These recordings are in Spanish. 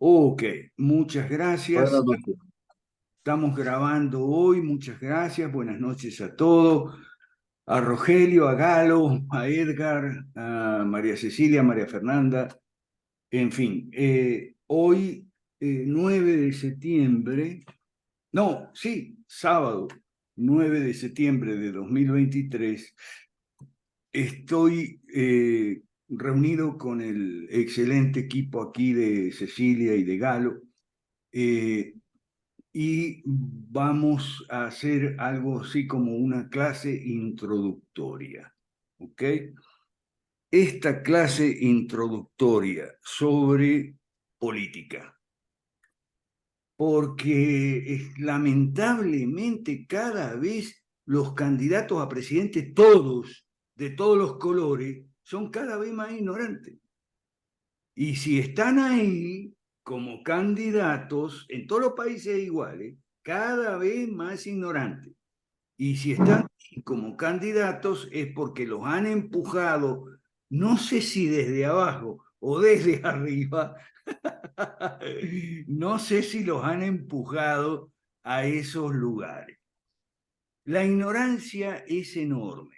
Ok, muchas gracias. Buenas noches. Estamos grabando hoy, muchas gracias. Buenas noches a todos. A Rogelio, a Galo, a Edgar, a María Cecilia, a María Fernanda. En fin, hoy 9 de septiembre, no, sí, sábado 9 de septiembre de 2023, estoy reunido con el excelente equipo aquí de Cecilia y de Galo. eh, y vamos a hacer algo así como una clase introductoria, ¿ok? Esta clase introductoria sobre política, porque lamentablemente cada vez los candidatos a presidente, todos, de todos los colores, son cada vez más ignorantes. Y si están ahí como candidatos, en todos los países iguales, cada vez más ignorantes. Y si están como candidatos es porque los han empujado, no sé si desde abajo o desde arriba, no sé si los han empujado a esos lugares. La ignorancia es enorme.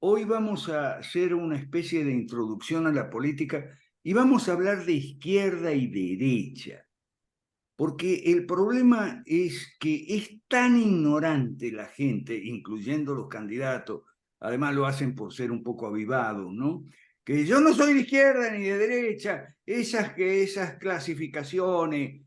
Hoy vamos a hacer una especie de introducción a la política y vamos a hablar de izquierda y derecha. Porque el problema es que es tan ignorante la gente, incluyendo los candidatos, además lo hacen por ser un poco avivados, ¿no? Que yo no soy de izquierda ni de derecha, esas clasificaciones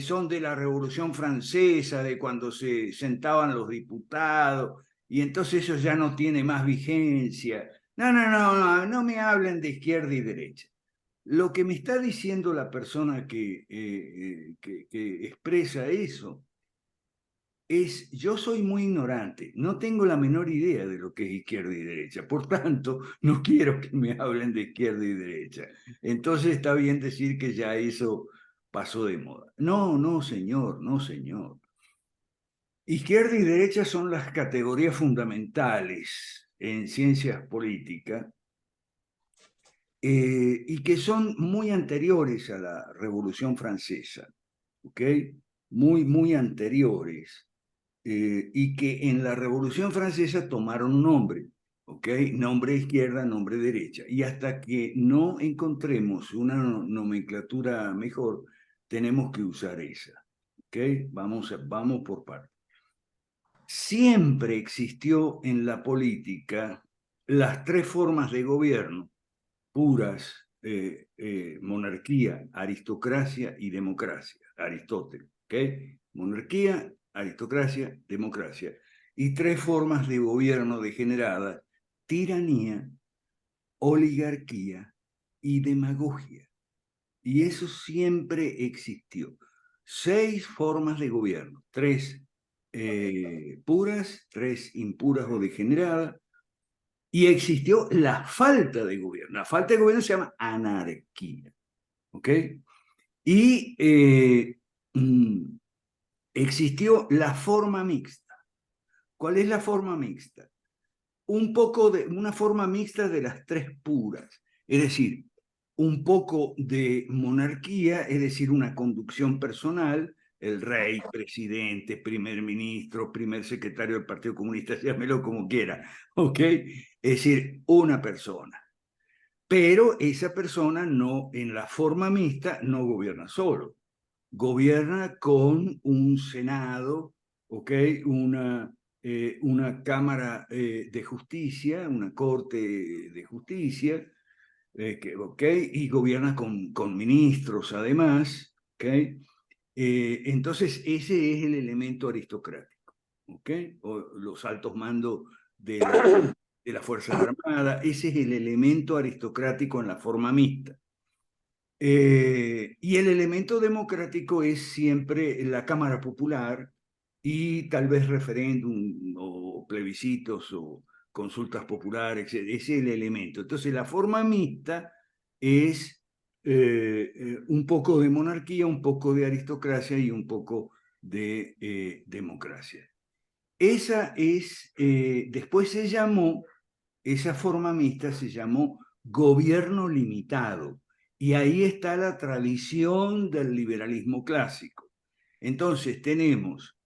son de la Revolución Francesa, de cuando se sentaban los diputados, y entonces eso ya no tiene más vigencia. No, no, no, no, no me hablen de izquierda y derecha. Lo que me está diciendo la persona que expresa eso es, yo soy muy ignorante, no tengo la menor idea de lo que es izquierda y derecha, por tanto, no quiero que me hablen de izquierda y derecha. Entonces está bien decir que ya eso pasó de moda. No, no, señor, no, señor. Izquierda y derecha son las categorías fundamentales en ciencias políticas y que son muy anteriores a la Revolución Francesa, ¿ok? Muy, muy anteriores, y que en la Revolución Francesa tomaron un nombre, ¿ok? Nombre izquierda, nombre derecha, y hasta que no encontremos una nomenclatura mejor, tenemos que usar esa, ¿ok? Vamos por partes. Siempre existió en la política las tres formas de gobierno puras, monarquía, aristocracia y democracia, Aristóteles, ¿ok? Monarquía, aristocracia, democracia. Y tres formas de gobierno degeneradas, tiranía, oligarquía y demagogia. Y eso siempre existió. Seis formas de gobierno, tres puras, tres impuras o degeneradas, y existió la falta de gobierno. La falta de gobierno se llama anarquía. ¿Ok? Y existió la forma mixta. ¿Cuál es la forma mixta? Un poco de una forma mixta de las tres puras. Es decir, un poco de monarquía, es decir, una conducción personal, el rey, presidente, primer ministro, primer secretario del Partido Comunista, llámelo como quiera, ¿ok? Es decir, una persona. Pero esa persona no, en la forma mixta, no gobierna solo, gobierna con un Senado, ¿ok? Una Cámara de Justicia, una Corte de Justicia, ¿ok? Y gobierna con ministros además, ¿ok? Entonces ese es el elemento aristocrático, ¿ok? O los altos mandos de las Fuerzas Armadas, ese es el elemento aristocrático en la forma mixta. Y el elemento democrático es siempre la Cámara Popular y tal vez referéndum o plebiscitos o consultas populares, ese es el elemento. Entonces la forma mixta es un poco de monarquía, un poco de aristocracia y un poco de democracia. Esa es, después se llamó, esa forma mixta se llamó gobierno limitado. Y ahí está la tradición del liberalismo clásico. Entonces tenemos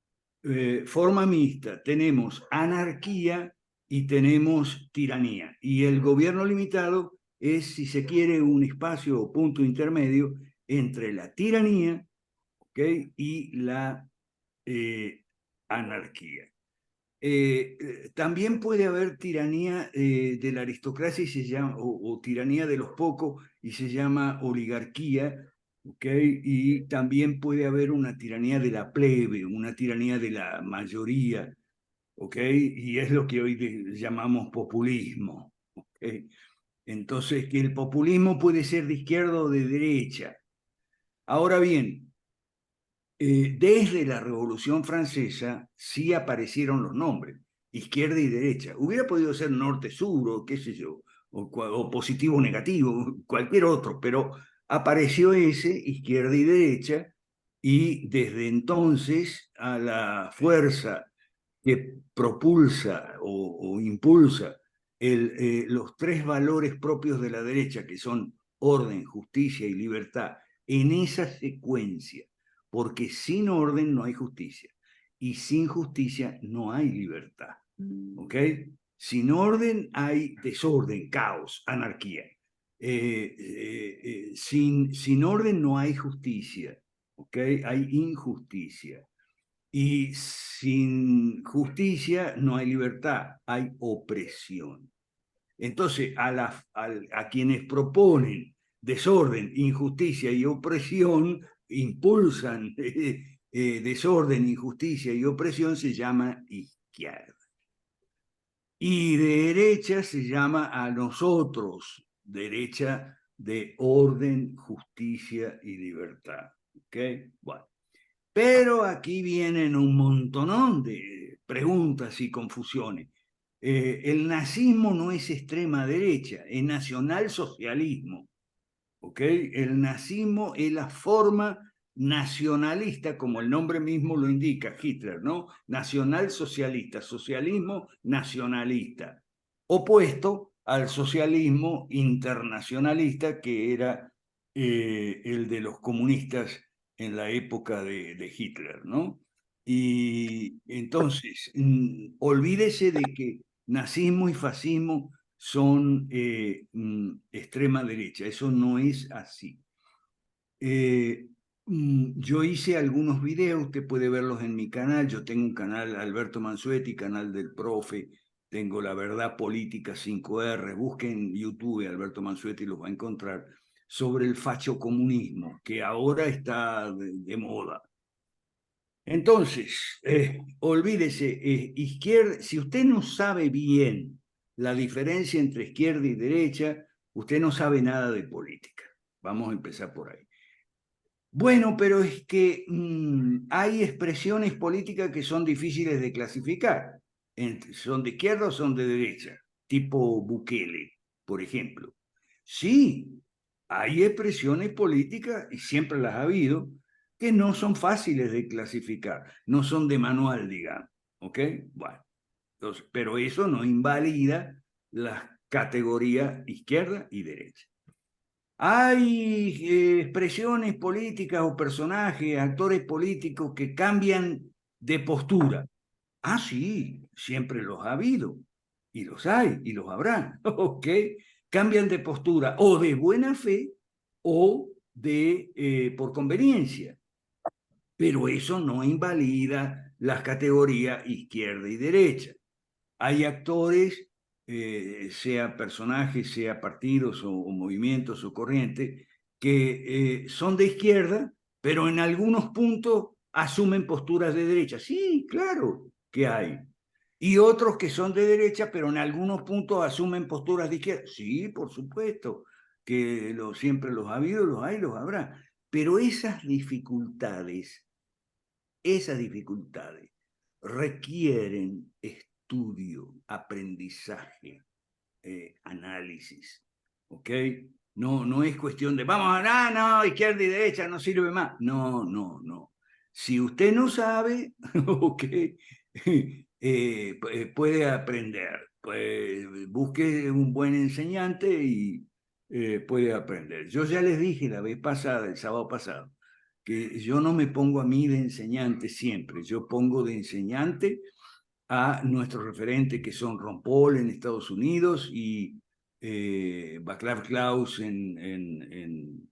forma mixta, tenemos anarquía y tenemos tiranía. Y el gobierno limitado es, si se quiere, un espacio o punto intermedio entre la tiranía, ¿okay?, y la anarquía. También puede haber tiranía de la aristocracia y se llama, o tiranía de los pocos y se llama oligarquía, ¿ok? Y también puede haber una tiranía de la plebe, una tiranía de la mayoría, ¿ok? Y es lo que hoy llamamos populismo, ¿ok? Entonces, que el populismo puede ser de izquierda o de derecha. Ahora bien, desde la Revolución Francesa sí aparecieron los nombres, izquierda y derecha. Hubiera podido ser norte-sur o qué sé yo, o positivo-negativo, cualquier otro, pero apareció ese, izquierda y derecha, y desde entonces a la fuerza que propulsa o impulsa los tres valores propios de la derecha, que son orden, justicia y libertad, en esa secuencia, porque sin orden no hay justicia y sin justicia no hay libertad. ¿Ok? Sin orden hay desorden, caos, anarquía. Sin orden no hay justicia. ¿Ok? Hay injusticia. Y sin justicia no hay libertad, hay opresión. Entonces, a quienes proponen desorden, injusticia y opresión, impulsan desorden, injusticia y opresión, se llama izquierda. Y derecha se llama a nosotros, derecha de orden, justicia y libertad. ¿Ok? Bueno. Pero aquí vienen un montonón de preguntas y confusiones. El nazismo no es extrema derecha, es nacionalsocialismo. ¿Ok? El nazismo es la forma nacionalista, como el nombre mismo lo indica, Hitler, ¿no? Nacionalsocialista, socialismo nacionalista, opuesto al socialismo internacionalista que era el de los comunistas en la época de Hitler, ¿no? Y entonces, olvídese de que nazismo y fascismo son extrema derecha. Eso no es así. Yo hice algunos videos, usted puede verlos en mi canal. Yo tengo un canal, Alberto Mansueti, canal del profe. Tengo La Verdad Política 5R. Busquen YouTube Alberto Mansueti y los va a encontrar. Sobre el fachocomunismo, que ahora está de moda. Entonces, olvídese, izquierda, si usted no sabe bien la diferencia entre izquierda y derecha, usted no sabe nada de política. Vamos a empezar por ahí. Bueno, pero es que hay expresiones políticas que son difíciles de clasificar. ¿Son de izquierda o son de derecha? Tipo Bukele, por ejemplo. Sí, hay expresiones políticas, y siempre las ha habido, que no son fáciles de clasificar, no son de manual, digamos. ¿Ok? Bueno, entonces, pero eso no invalida las categorías izquierda y derecha. Hay expresiones políticas o personajes, actores políticos que cambian de postura. Ah, sí, siempre los ha habido. Y los hay, y los habrá. ¿Ok? Cambian de postura o de buena fe o por conveniencia. Pero eso no invalida las categorías izquierda y derecha. Hay actores, sea personajes, sea partidos o movimientos o corrientes, que son de izquierda, pero en algunos puntos asumen posturas de derecha. Sí, claro que hay. Y otros que son de derecha, pero en algunos puntos asumen posturas de izquierda. Sí, por supuesto, que siempre los ha habido, los hay, los habrá. Pero esas dificultades requieren estudio, aprendizaje, análisis, ¿ok? No, no es cuestión de, vamos a, no, izquierda y derecha no sirve más. No, no, no. Si usted no sabe, ¿ok? Puede aprender. Pues busque un buen enseñante puede aprender. Yo ya les dije la vez pasada, el sábado pasado, que yo no me pongo a mí de enseñante siempre, yo pongo de enseñante a nuestros referentes que son Ron Paul en Estados Unidos y Václav Klaus en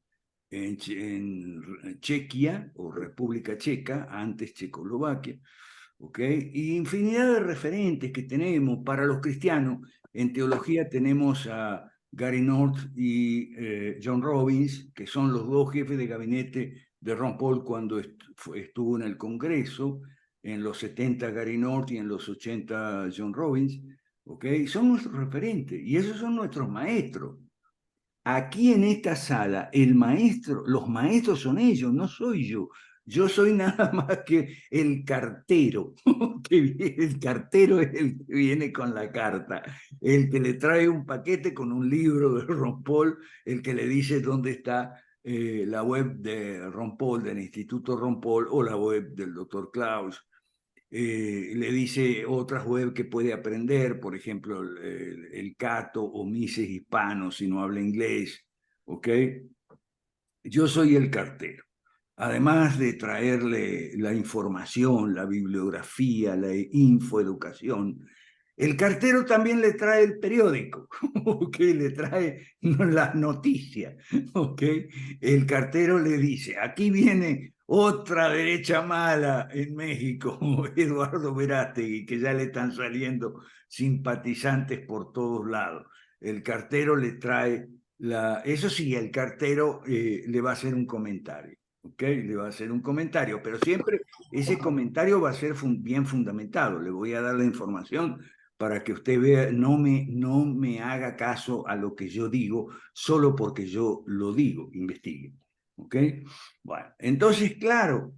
Chequia o República Checa, antes Checoslovaquia, ¿ok? Y infinidad de referentes que tenemos para los cristianos. En teología tenemos a Gary North y John Robbins, que son los dos jefes de gabinete de Ron Paul cuando estuvo en el Congreso, en los 70 Gary North y en los 80 John Robbins, ¿ok? Son nuestros referentes y esos son nuestros maestros. Aquí en esta sala, el maestro, los maestros son ellos, no soy yo. Yo soy nada más que el cartero, el cartero es el que viene con la carta, el que le trae un paquete con un libro de Ron Paul, el que le dice dónde está la web de Ron Paul, del Instituto Ron Paul, o la web del doctor Klaus. Le dice otras web que puede aprender, por ejemplo, el Cato o Mises Hispano, si no habla inglés, ¿ok? Yo soy el cartero. Además de traerle la información, la bibliografía, la infoeducación, el cartero también le trae el periódico, ¿ok? Le trae las noticias, ¿ok? El cartero le dice, aquí viene otra derecha mala en México, Eduardo Verástegui, que ya le están saliendo simpatizantes por todos lados. El cartero le trae eso sí, el cartero le va a hacer un comentario, ¿ok? Le va a hacer un comentario, pero siempre ese comentario va a ser bien fundamentado. Le voy a dar la información para que usted vea, no me haga caso a lo que yo digo solo porque yo lo digo, investigue, ¿ok? Bueno, entonces, claro,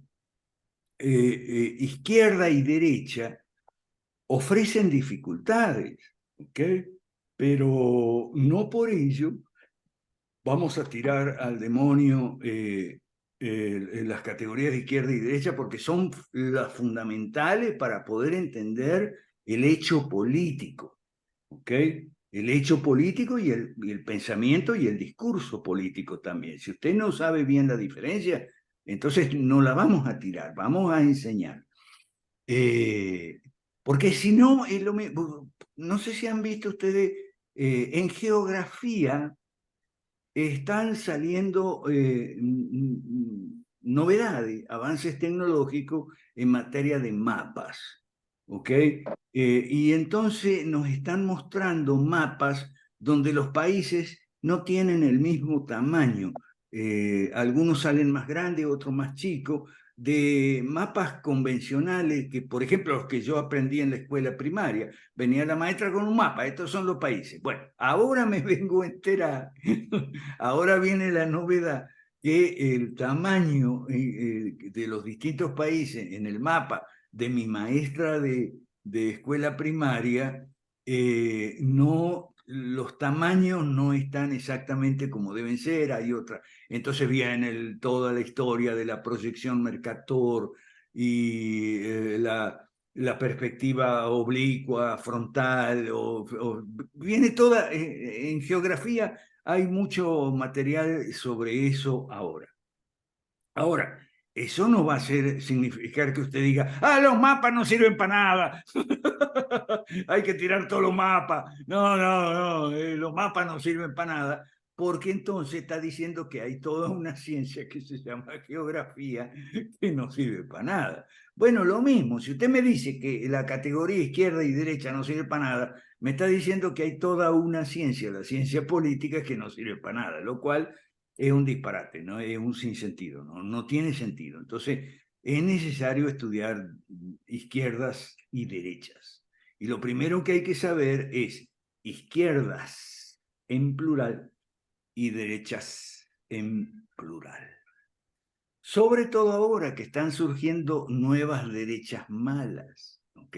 izquierda y derecha ofrecen dificultades, ¿ok? Pero no por ello vamos a tirar al demonio las categorías de izquierda y derecha porque son las fundamentales para poder entender el hecho político, ¿ok? El hecho político y el pensamiento y el discurso político también. Si usted no sabe bien la diferencia, entonces no la vamos a tirar, vamos a enseñar. Eh, Porque si no, no sé si han visto ustedes en geografía están saliendo novedades, avances tecnológicos en materia de mapas, ¿ok? Y entonces nos están mostrando mapas donde los países no tienen el mismo tamaño. Algunos salen más grandes, otros más chicos, de mapas convencionales que, por ejemplo, los que yo aprendí en la escuela primaria, venía la maestra con un mapa, estos son los países. Bueno, ahora me vengo a enterar. Ahora viene la novedad que el tamaño de los distintos países en el mapa de mi maestra de escuela primaria, no, los tamaños no están exactamente como deben ser, hay otra. Entonces viene toda la historia de la proyección Mercator y la perspectiva oblicua, frontal, viene toda, en geografía hay mucho material sobre eso ahora. Ahora, eso no va a significar que usted diga, los mapas no sirven para nada. Hay que tirar todos los mapas. No, no, no, los mapas no sirven para nada. Porque entonces está diciendo que hay toda una ciencia que se llama geografía que no sirve para nada. Bueno, lo mismo, si usted me dice que la categoría izquierda y derecha no sirve para nada, me está diciendo que hay toda una ciencia, la ciencia política, que no sirve para nada, lo cual es un disparate, ¿no? Es un sinsentido, ¿no? No tiene sentido. Entonces, es necesario estudiar izquierdas y derechas. Y lo primero que hay que saber es izquierdas en plural y derechas en plural. Sobre todo ahora que están surgiendo nuevas derechas malas, ¿ok?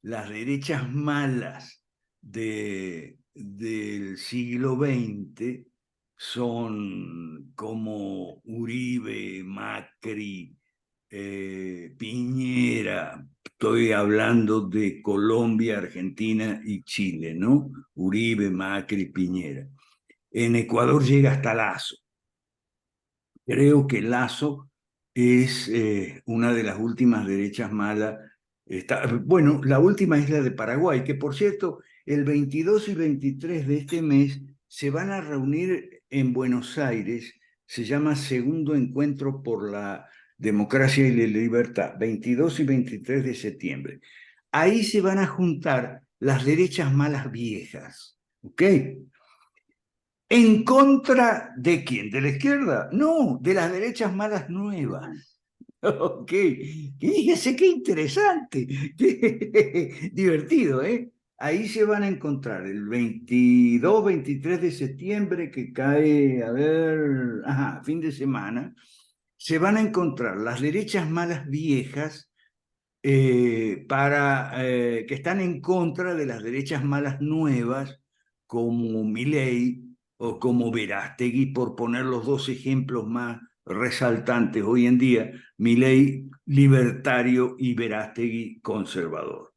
Las derechas malas del siglo XX son como Uribe, Macri, Piñera. Estoy hablando de Colombia, Argentina y Chile, ¿no? Uribe, Macri, Piñera. En Ecuador llega hasta Lazo. Creo que Lazo es una de las últimas derechas malas. Bueno, la última es la de Paraguay, que por cierto, el 22 y 23 de este mes se van a reunir en Buenos Aires. Se llama Segundo Encuentro por la Democracia y la Libertad, 22 y 23 de septiembre. Ahí se van a juntar las derechas malas viejas, ¿ok? ¿En contra de quién? ¿De la izquierda? No, de las derechas malas nuevas. Ok, fíjese qué interesante, qué divertido, ¿eh? Ahí se van a encontrar el 22, 23 de septiembre, que cae, a ver, ajá, fin de semana, se van a encontrar las derechas malas viejas que están en contra de las derechas malas nuevas, como Milei o como Verástegui, por poner los dos ejemplos más resaltantes hoy en día: Milei libertario y Verástegui conservador.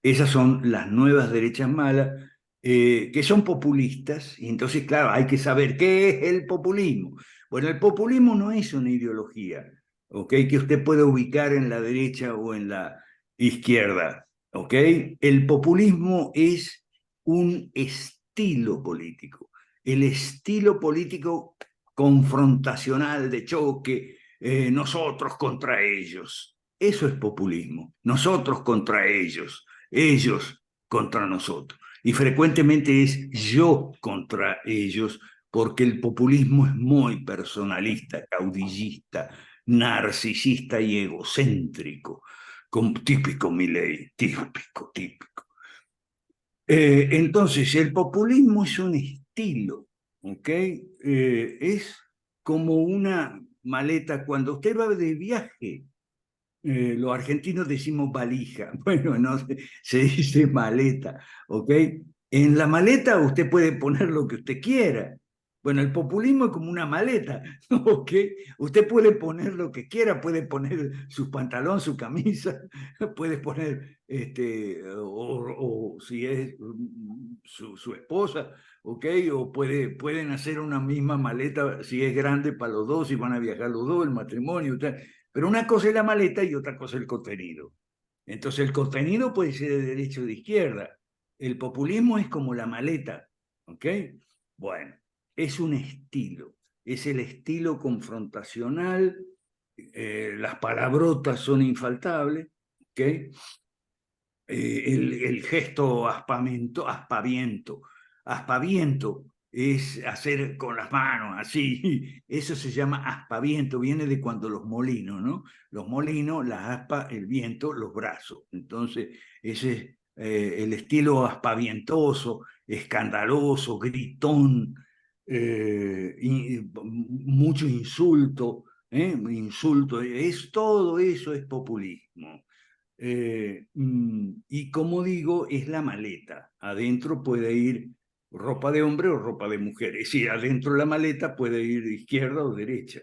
Esas son las nuevas derechas malas, que son populistas, y entonces, claro, hay que saber qué es el populismo. Bueno, el populismo no es una ideología, ¿ok? Que usted puede ubicar en la derecha o en la izquierda, ¿ok? El populismo es un estilo político, el estilo político confrontacional, de choque, nosotros contra ellos. Eso es populismo, nosotros contra ellos contra nosotros. Y frecuentemente es yo contra ellos, porque el populismo es muy personalista, caudillista, narcisista y egocéntrico, típico Milei, típico. Entonces, el populismo es un estilo, ¿ok? Es como una maleta. Cuando usted va de viaje, los argentinos decimos valija, bueno, no se dice maleta, ¿ok? En la maleta usted puede poner lo que usted quiera. Bueno, el populismo es como una maleta, ¿ok? Usted puede poner lo que quiera, puede poner su pantalón, su camisa, puede poner, o si es su esposa, ¿ok? O pueden hacer una misma maleta si es grande para los dos, si van a viajar los dos, el matrimonio, tal. Pero una cosa es la maleta y otra cosa es el contenido. Entonces el contenido puede ser de derecha o de izquierda. El populismo es como la maleta, ¿ok? Bueno, es un estilo, es el estilo confrontacional, las palabrotas son infaltables, ¿ok? El gesto aspaviento es hacer con las manos así, eso se llama aspaviento, viene de cuando los molinos, ¿no? Los molinos, las aspas, el viento, los brazos. Entonces, ese es el estilo aspavientoso, escandaloso, gritón, mucho insulto, insulto, todo eso es populismo. Y como digo, es la maleta. Adentro puede ir ropa de hombre o ropa de mujer. Es decir, adentro de la maleta puede ir de izquierda o derecha.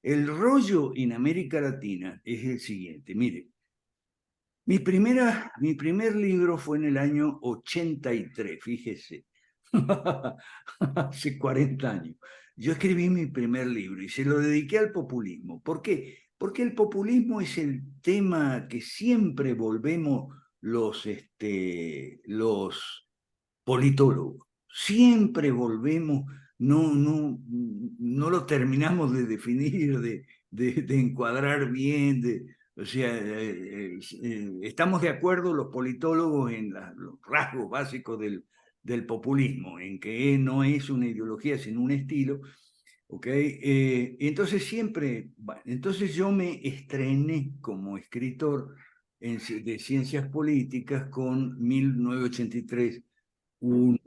El rollo en América Latina es el siguiente. Mire, mi primer libro fue en el año 83, fíjese, hace 40 años. Yo escribí mi primer libro y se lo dediqué al populismo. ¿Por qué? Porque el populismo es el tema que siempre volvemos los politólogos. Siempre volvemos, no lo terminamos de definir, de encuadrar bien, o sea, estamos de acuerdo los politólogos en los rasgos básicos del populismo, en que no es una ideología, sino un estilo, ¿ok? Entonces siempre, bueno, entonces yo me estrené como escritor de ciencias políticas con 1983, un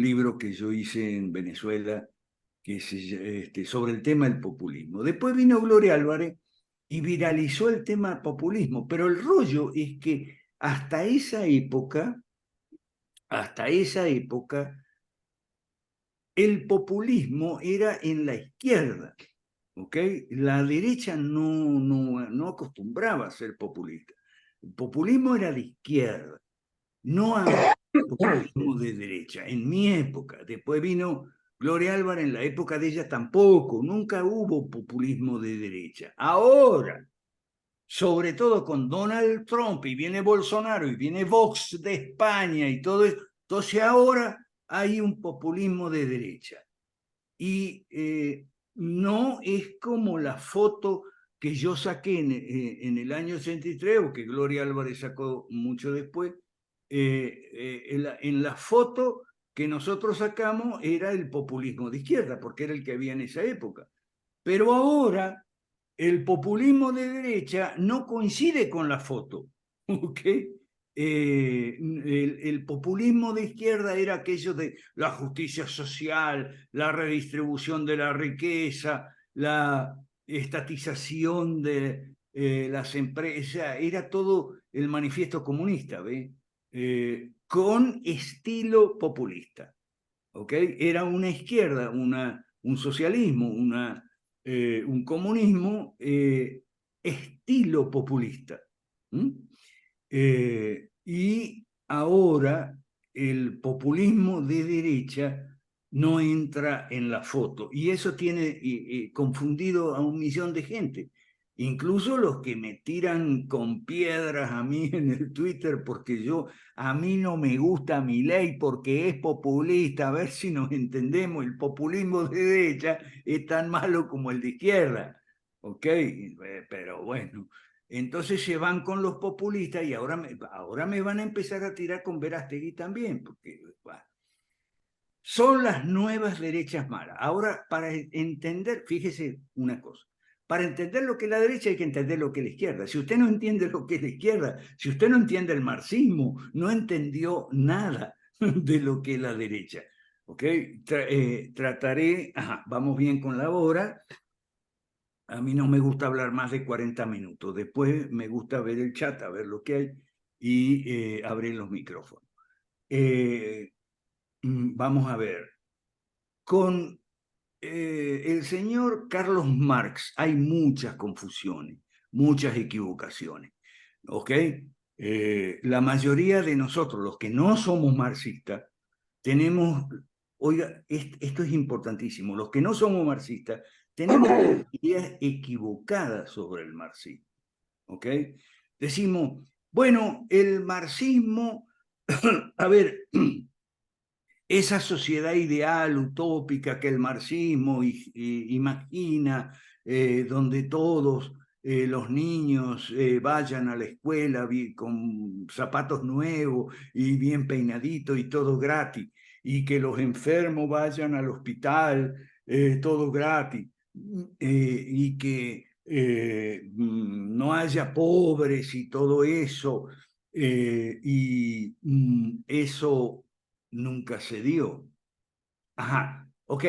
libro que yo hice en Venezuela sobre el tema del populismo. Después vino Gloria Álvarez y viralizó el tema populismo, pero el rollo es que hasta esa época, el populismo era en la izquierda, ¿ok? La derecha no acostumbraba a ser populista. El populismo era de izquierda, no había populismo de derecha. En mi época, después vino Gloria Álvarez en la época de ella tampoco, nunca hubo populismo de derecha. Ahora, sobre todo con Donald Trump y viene Bolsonaro y viene Vox de España y todo eso, entonces ahora hay un populismo de derecha. Y no es como la foto que yo saqué en el año 83 o que Gloria Álvarez sacó mucho después. En la foto que nosotros sacamos era el populismo de izquierda, porque era el que había en esa época. Pero ahora el populismo de derecha no coincide con la foto, ¿ok? El populismo de izquierda era aquello de la justicia social, la redistribución de la riqueza, la estatización de las empresas, era todo el manifiesto comunista, ¿ve? Con estilo populista, ¿ok? Era una izquierda, un socialismo, un comunismo estilo populista. Y ahora el populismo de derecha no entra en la foto. Y eso tiene confundido a 1 millón de gente. Incluso los que me tiran con piedras a mí en el Twitter porque a mí no me gusta Milei porque es populista. A ver si nos entendemos, el populismo de derecha es tan malo como el de izquierda. ¿Ok? Pero bueno. Entonces se van con los populistas y ahora me van a empezar a tirar con Verástegui también, porque bueno, son las nuevas derechas malas. Ahora, para entender, fíjese una cosa, para entender lo que es la derecha hay que entender lo que es la izquierda. Si usted no entiende lo que es la izquierda, si usted no entiende el marxismo, no entendió nada de lo que es la derecha. ¿Ok? Trataré, vamos bien con la hora. A mí no me gusta hablar más de 40 minutos. Después me gusta ver el chat, a ver lo que hay y abrir los micrófonos. Vamos a ver. Con el señor Carlos Marx hay muchas confusiones, muchas equivocaciones. ¿Ok? La mayoría de nosotros, los que no somos marxistas, tenemos, oiga, esto es importantísimo, los que no somos marxistas, tenemos ideas equivocadas sobre el marxismo. ¿Ok? Decimos, bueno, el marxismo, a ver, esa sociedad ideal, utópica que el marxismo imagina, donde todos los niños vayan a la escuela con zapatos nuevos y bien peinaditos y todo gratis, y que los enfermos vayan al hospital, todo gratis, y que no haya pobres y todo eso, y eso nunca se dio. Ok,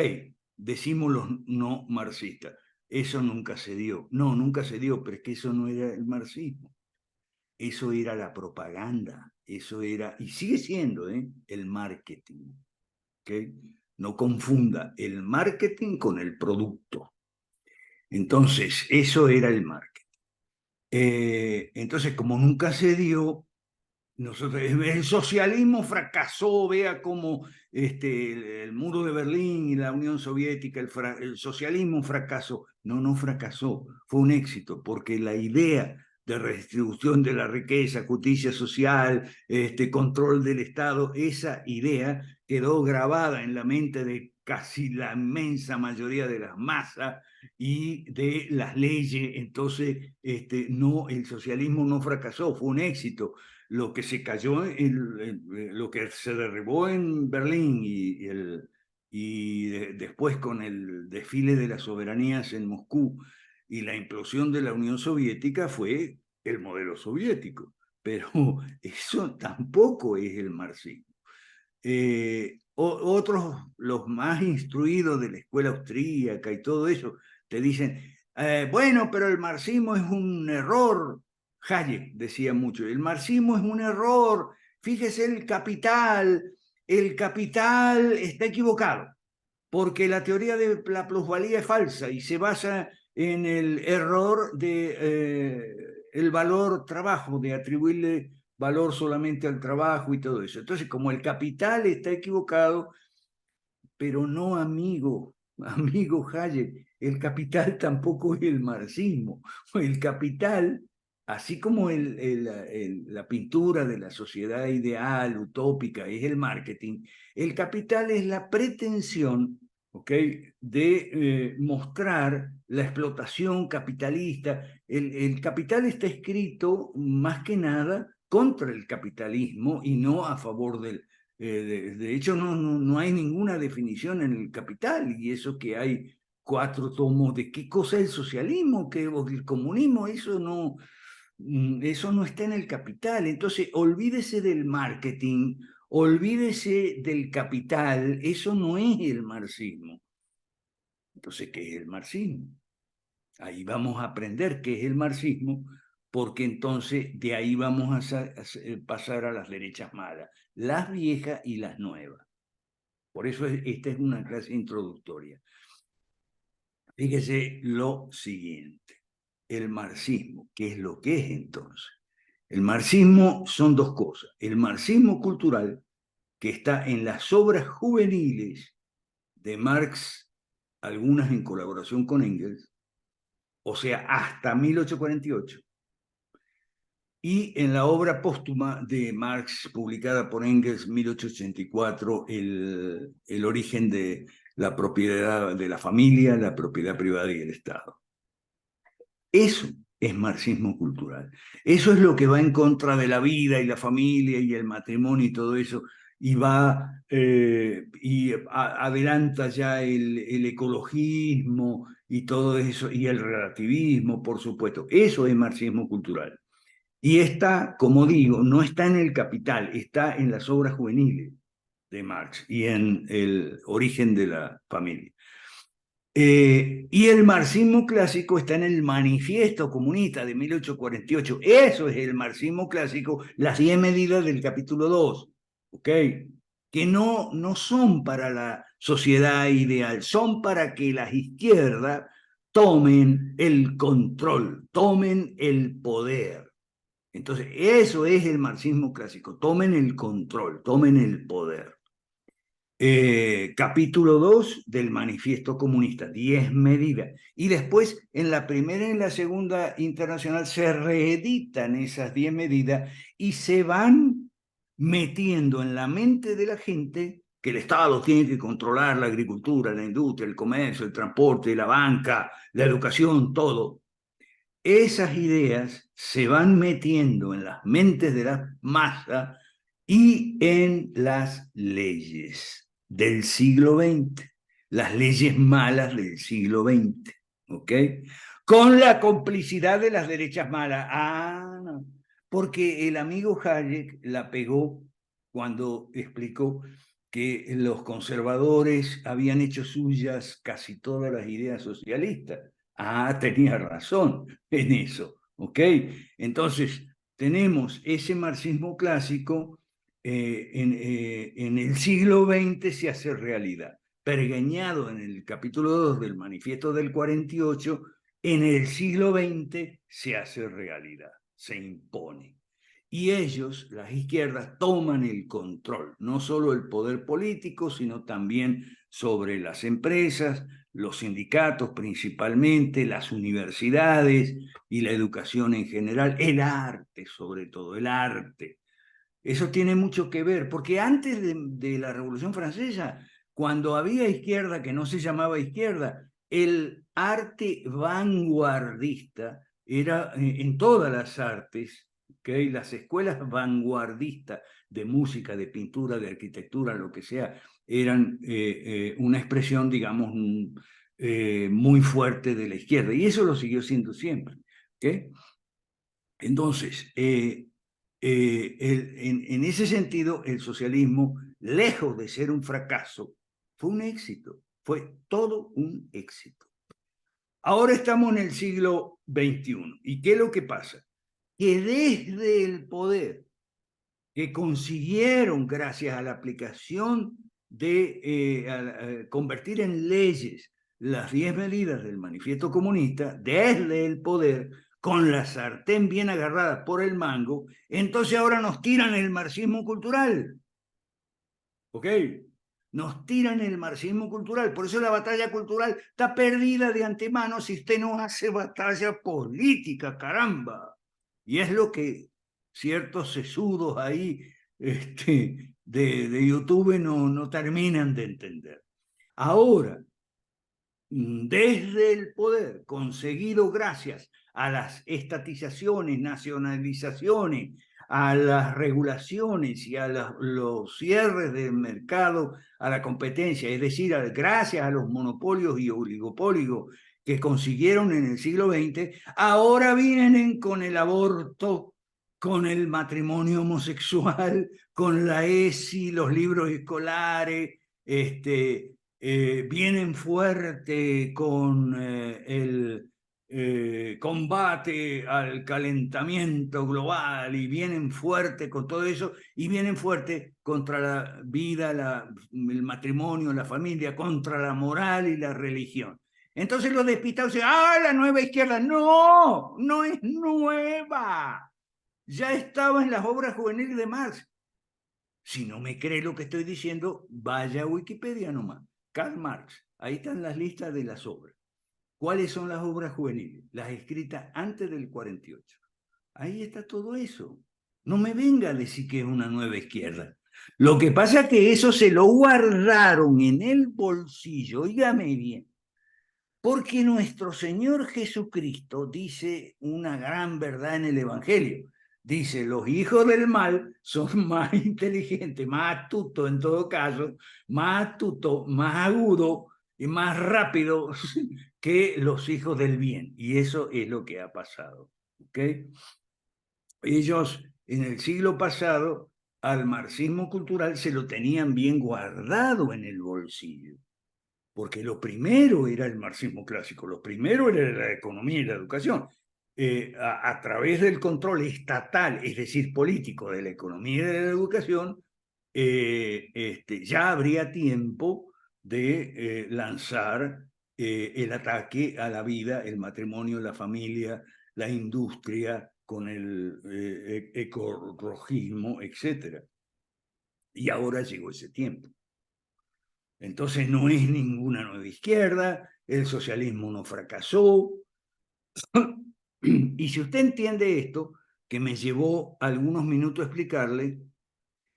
decimos los no marxistas, eso nunca se dio. No, nunca se dio, pero es que eso no era el marxismo, eso era la propaganda, eso era, y sigue siendo, el marketing. ¿Ok? No confunda el marketing con el producto. Entonces, eso era el marketing. Entonces, como nunca se dio, el socialismo fracasó, vea cómo el muro de Berlín y la Unión Soviética, el socialismo fracasó. No, no fracasó, fue un éxito, porque la idea de redistribución de la riqueza, justicia social, control del Estado, esa idea quedó grabada en la mente de casi la inmensa mayoría de las masas y de las leyes. Entonces, no, el socialismo no fracasó, fue un éxito. Lo que se cayó, lo que se derribó en Berlín después con el desfile de las soberanías en Moscú y la implosión de la Unión Soviética fue el modelo soviético, pero eso tampoco es el marxismo. Otros, los más instruidos de la escuela austríaca y todo eso, te dicen, bueno, pero el marxismo es un error. Hayek decía mucho, el marxismo es un error, fíjese el capital está equivocado, porque la teoría de la plusvalía es falsa y se basa en el error de el valor trabajo, de atribuirle valor solamente al trabajo y todo eso. Entonces, como el capital está equivocado, pero no amigo Hayek, el capital tampoco es el marxismo. El capital, así como la pintura de la sociedad ideal, utópica, es el marketing, el capital es la pretensión, ¿ok?, de mostrar la explotación capitalista. El capital está escrito más que nada contra el capitalismo y no a favor del. De hecho, no hay ninguna definición en el Capital, y eso que hay 4 tomos de qué cosa es el socialismo, qué es el comunismo, eso no está en el Capital. Entonces, olvídese del marketing, olvídese del capital, eso no es el marxismo. Entonces, ¿qué es el marxismo? Ahí vamos a aprender qué es el marxismo, porque entonces de ahí vamos a pasar a las derechas malas, las viejas y las nuevas. Por eso esta es una clase introductoria. Fíjese lo siguiente, el marxismo, ¿qué es lo que es entonces? El marxismo son 2 cosas, el marxismo cultural, que está en las obras juveniles de Marx, algunas en colaboración con Engels, o sea, hasta 1848, y en la obra póstuma de Marx, publicada por Engels, 1884, el origen de la propiedad de la familia, la propiedad privada y el Estado. Eso es marxismo cultural. Eso es lo que va en contra de la vida y la familia y el matrimonio y todo eso, y va adelanta ya el ecologismo y todo eso, y el relativismo, por supuesto. Eso es marxismo cultural. Y está, como digo, no está en el Capital, está en las obras juveniles de Marx y en el origen de la familia. Y el marxismo clásico está en el Manifiesto Comunista de 1848. Eso es el marxismo clásico, las 10 medidas del capítulo 2, ¿ok? Que no son para la sociedad ideal, son para que las izquierdas tomen el control, tomen el poder. Entonces, eso es el marxismo clásico, tomen el control, tomen el poder. Capítulo 2 del Manifiesto Comunista, 10 medidas. Y después, en la primera y en la segunda internacional, se reeditan esas 10 medidas y se van metiendo en la mente de la gente que el Estado tiene que controlar la agricultura, la industria, el comercio, el transporte, la banca, la educación, todo. Esas ideas se van metiendo en las mentes de la masa y en las leyes del siglo XX, las leyes malas del siglo XX, ¿ok? Con la complicidad de las derechas malas. No, porque el amigo Hayek la pegó cuando explicó que los conservadores habían hecho suyas casi todas las ideas socialistas. Tenía razón en eso, ¿ok? Entonces, tenemos ese marxismo clásico en el siglo XX se hace realidad, pergeñado en el capítulo 2 del Manifiesto del 48, en el siglo XX se hace realidad, se impone. Y ellos, las izquierdas, toman el control, no solo el poder político, sino también sobre las empresas, los sindicatos principalmente, las universidades y la educación en general, el arte sobre todo, el arte. Eso tiene mucho que ver, porque antes de la Revolución Francesa, cuando había izquierda que no se llamaba izquierda, el arte vanguardista era en todas las artes, ¿okay? Las escuelas vanguardistas de música, de pintura, de arquitectura, lo que sea, eran una expresión, digamos, muy fuerte de la izquierda, y eso lo siguió siendo siempre. ¿Okay? Entonces, en ese sentido, el socialismo, lejos de ser un fracaso, fue un éxito, fue todo un éxito. Ahora estamos en el siglo XXI. ¿Y qué es lo que pasa? Que desde el poder que consiguieron gracias a la aplicación de convertir en leyes las 10 medidas del Manifiesto Comunista, desde el poder, con la sartén bien agarrada por el mango, entonces ahora nos tiran el marxismo cultural. ¿Ok? nos tiran el marxismo cultural. Por eso la batalla cultural está perdida de antemano si usted no hace batalla política, caramba. Y es lo que ciertos sesudos ahí de YouTube no terminan de entender. Ahora, desde el poder, conseguido gracias a las estatizaciones, nacionalizaciones, a las regulaciones y a los cierres del mercado a la competencia, es decir, gracias a los monopolios y oligopolios que consiguieron en el siglo XX, ahora vienen con el aborto, con el matrimonio homosexual, con la ESI, los libros escolares, vienen fuerte con el combate al calentamiento global y vienen fuerte con todo eso y vienen fuerte contra la vida, el matrimonio, la familia, contra la moral y la religión. Entonces los despistados dicen, ¡ah, la nueva izquierda! No, no es nueva. Ya estaba en las obras juveniles de Marx. Si no me cree lo que estoy diciendo, vaya a Wikipedia nomás. Karl Marx, ahí están las listas de las obras. ¿Cuáles son las obras juveniles? Las escritas antes del 48. Ahí está todo eso. No me venga a decir que es una nueva izquierda. Lo que pasa es que eso se lo guardaron en el bolsillo, óigame bien, porque nuestro Señor Jesucristo dice una gran verdad en el Evangelio. Dice, los hijos del mal son más inteligentes, más astutos en todo caso, más astutos, más agudos y más rápidos que los hijos del bien. Y eso es lo que ha pasado. ¿Okay? Ellos en el siglo pasado al marxismo cultural se lo tenían bien guardado en el bolsillo. Porque lo primero era el marxismo clásico, lo primero era la economía y la educación. A través del control estatal, es decir, político de la economía y de la educación, ya habría tiempo de lanzar el ataque a la vida, el matrimonio, la familia, la industria, con el ecolojismo, etc. Y ahora llegó ese tiempo. Entonces no es ninguna nueva izquierda, el socialismo no fracasó. Y si usted entiende esto, que me llevó algunos minutos a explicarle,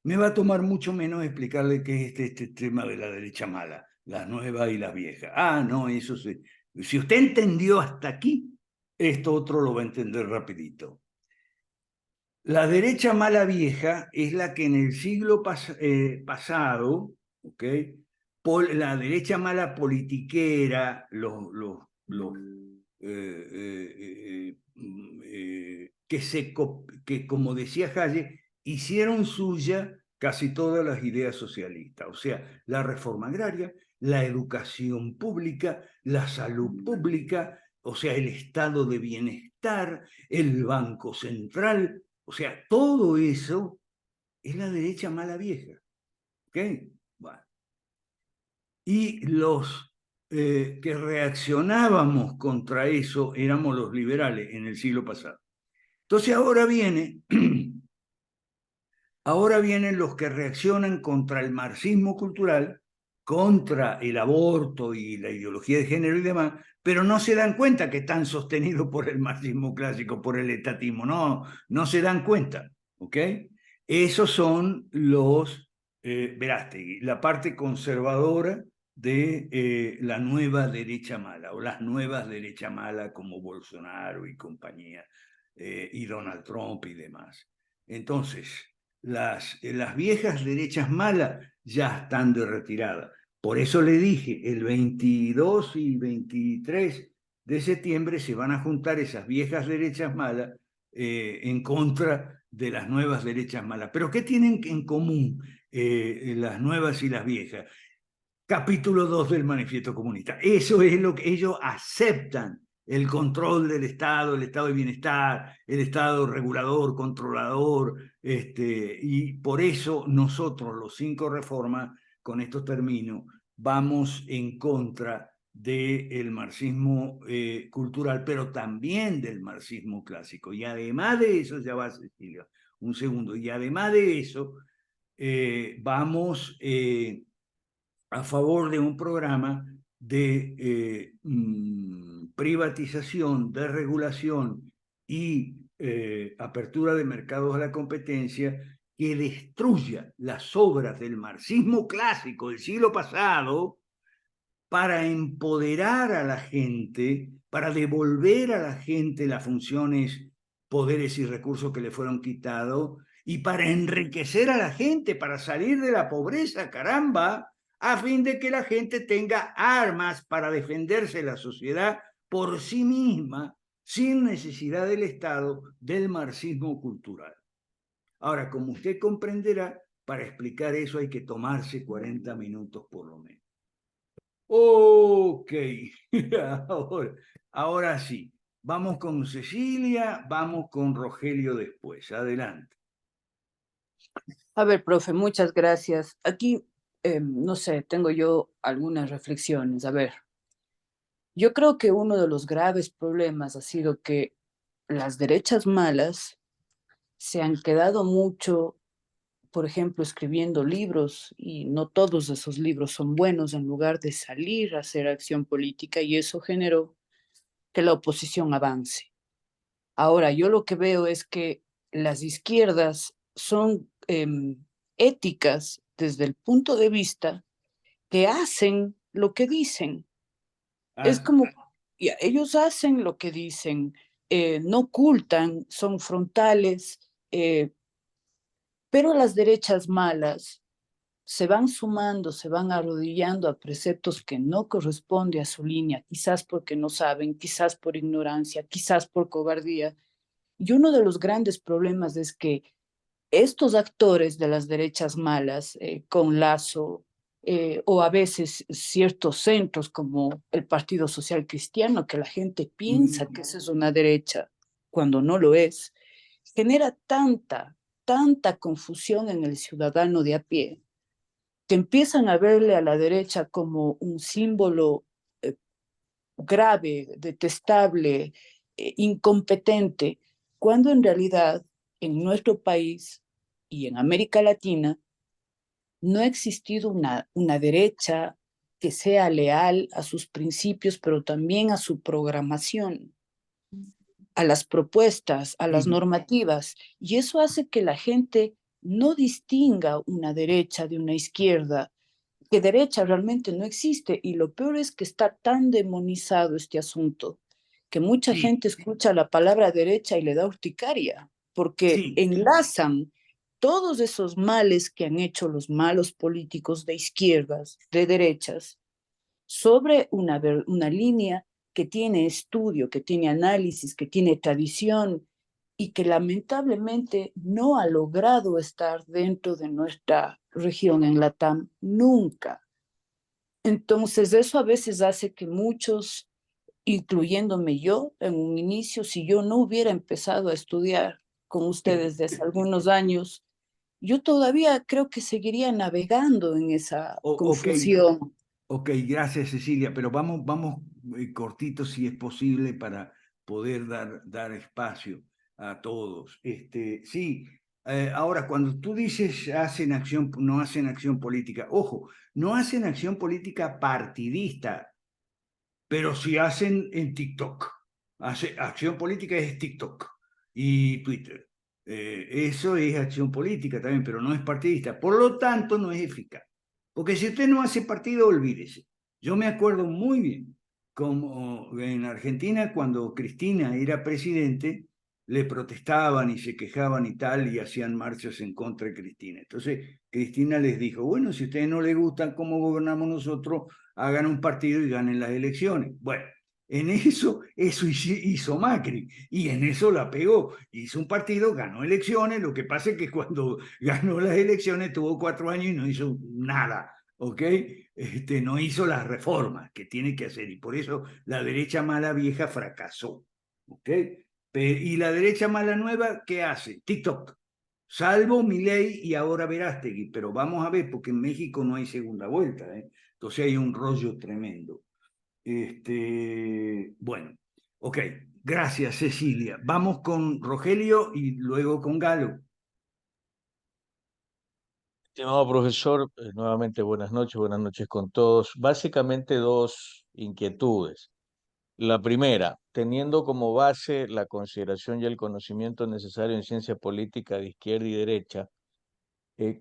me va a tomar mucho menos explicarle qué es este tema de la derecha mala, las nuevas y las viejas. Ah, no, eso sí. Si usted entendió hasta aquí, esto otro lo va a entender rapidito. La derecha mala vieja es la que en el siglo pasado, ¿ok? La derecha mala politiquera, que como decía Hayek, hicieron suya casi todas las ideas socialistas, o sea, la reforma agraria, la educación pública, la salud pública, o sea, el estado de bienestar, el Banco Central, o sea, todo eso es la derecha mala vieja. ¿Ok? Bueno. Y los que reaccionábamos contra eso éramos los liberales en el siglo pasado. Entonces ahora vienen los que reaccionan contra el marxismo cultural, contra el aborto y la ideología de género y demás, pero no se dan cuenta que están sostenidos por el marxismo clásico, por el estatismo, no se dan cuenta, ¿ok? Esos son los Verástegui, la parte conservadora de la nueva derecha mala, o las nuevas derecha mala como Bolsonaro y compañía, y Donald Trump y demás. Entonces, las viejas derechas malas ya están de retirada. Por eso le dije, el 22 y 23 de septiembre se van a juntar esas viejas derechas malas en contra de las nuevas derechas malas. ¿Pero qué tienen en común las nuevas y las viejas? Capítulo 2 del Manifiesto Comunista. Eso es lo que ellos aceptan, el control del Estado, el Estado de bienestar, el Estado regulador, controlador, y por eso nosotros, los 5 reformas, con estos términos, vamos en contra del marxismo cultural, pero también del marxismo clásico. Y además de eso, ya va Cecilia, un segundo, y además de eso, vamos a favor de un programa de privatización, de regulación y apertura de mercados a la competencia que destruya las obras del marxismo clásico del siglo pasado para empoderar a la gente, para devolver a la gente las funciones, poderes y recursos que le fueron quitados, y para enriquecer a la gente, para salir de la pobreza, caramba, a fin de que la gente tenga armas para defenderse de la sociedad por sí misma, sin necesidad del Estado, del marxismo cultural. Ahora, como usted comprenderá, para explicar eso hay que tomarse 40 minutos por lo menos. Ok, ahora sí, vamos con Cecilia, vamos con Rogelio después, adelante. A ver, profe, muchas gracias. Aquí, no sé, tengo yo algunas reflexiones. A ver, yo creo que uno de los graves problemas ha sido que las derechas malas se han quedado mucho, por ejemplo, escribiendo libros y no todos esos libros son buenos en lugar de salir a hacer acción política y eso generó que la oposición avance. Ahora, yo lo que veo es que las izquierdas son éticas desde el punto de vista que hacen lo que dicen. Es Ah, como, ya, ellos hacen lo que dicen, no ocultan, son frontales, pero las derechas malas se van sumando, se van arrodillando a preceptos que no corresponden a su línea, quizás porque no saben, quizás por ignorancia, quizás por cobardía. Y uno de los grandes problemas es que estos actores de las derechas malas, con Lazo, o a veces ciertos centros como el Partido Social Cristiano, que la gente piensa que esa es una derecha cuando no lo es, genera tanta confusión en el ciudadano de a pie, que empiezan a verle a la derecha como un símbolo grave, detestable, incompetente, cuando en realidad en nuestro país y en América Latina no ha existido una derecha que sea leal a sus principios, pero también a su programación, a las propuestas, a las sí, normativas. Y eso hace que la gente no distinga una derecha de una izquierda, que derecha realmente no existe. Y lo peor es que está tan demonizado este asunto, que mucha sí, gente escucha la palabra derecha y le da urticaria, porque sí, enlazan todos esos males que han hecho los malos políticos de izquierdas, de derechas, sobre una línea que tiene estudio, que tiene análisis, que tiene tradición y que lamentablemente no ha logrado estar dentro de nuestra región en Latam nunca. Entonces eso a veces hace que muchos, incluyéndome yo en un inicio, si yo no hubiera empezado a estudiar con ustedes desde algunos años, yo todavía creo que seguiría navegando en esa ok, confusión. ok, gracias Cecilia, pero vamos cortito si es posible para poder dar espacio a todos. Sí, ahora cuando tú dices hacen acción, no hacen acción política, ojo, no hacen acción política partidista, pero sí hacen en TikTok. Acción política es TikTok y Twitter. Eso es acción política también, pero no es partidista. Por lo tanto, no es eficaz. Porque si usted no hace partido, olvídese. Yo me acuerdo muy bien como en Argentina, cuando Cristina era presidente, le protestaban y se quejaban y tal, y hacían marchas en contra de Cristina. Entonces, Cristina les dijo, bueno, si a ustedes no les gustan cómo gobernamos nosotros, hagan un partido y ganen las elecciones. Bueno, en eso hizo Macri y en eso la pegó. Hizo un partido, ganó elecciones, lo que pasa es que cuando ganó las elecciones tuvo 4 años y no hizo nada, ¿ok? No hizo las reformas que tiene que hacer y por eso la derecha mala vieja fracasó, ¿ok? Y la derecha mala nueva, ¿qué hace? TikTok. Salvo Milei y ahora Verástegui, pero vamos a ver, porque en México no hay segunda vuelta, ¿eh? Entonces hay un rollo tremendo. Bueno, ok, gracias Cecilia. Vamos con Rogelio y luego con Galo. Estimado profesor, nuevamente buenas noches con todos. Básicamente dos inquietudes. La primera, teniendo como base la consideración y el conocimiento necesario en ciencia política de izquierda y derecha,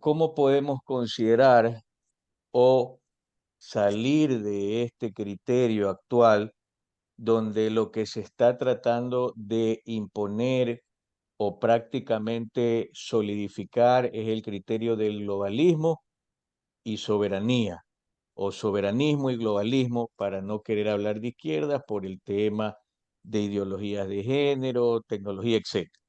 ¿cómo podemos considerar o salir de este criterio actual donde lo que se está tratando de imponer o prácticamente solidificar es el criterio del globalismo y soberanía, o soberanismo y globalismo, para no querer hablar de izquierda por el tema de ideologías de género, tecnología, etcétera?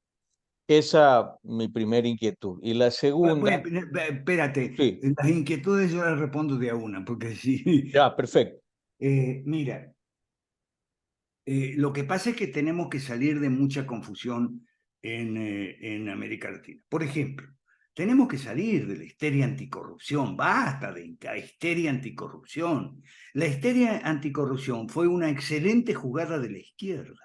Esa mi primera inquietud. Y la segunda, Bueno, espérate, sí, las inquietudes yo las respondo de a una, porque sí. ya, perfecto. Mira, lo que pasa es que tenemos que salir de mucha confusión en América Latina. Por ejemplo, tenemos que salir de la histeria anticorrupción, basta de la histeria anticorrupción. La histeria anticorrupción fue una excelente jugada de la izquierda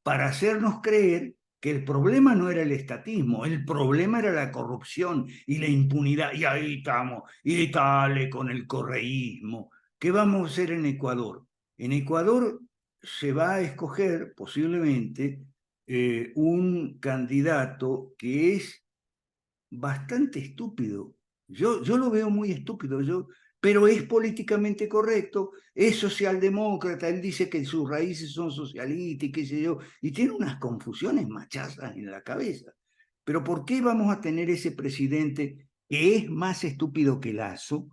para hacernos creer que el problema no era el estatismo, el problema era la corrupción y la impunidad. Y ahí estamos, y dale con el correísmo. ¿Qué vamos a hacer en Ecuador? En Ecuador se va a escoger posiblemente un candidato que es bastante estúpido. Yo lo veo muy estúpido, pero es políticamente correcto, es socialdemócrata, él dice que sus raíces son socialistas y qué sé yo, y tiene unas confusiones machazas en la cabeza. Pero ¿por qué vamos a tener ese presidente que es más estúpido que Lazo?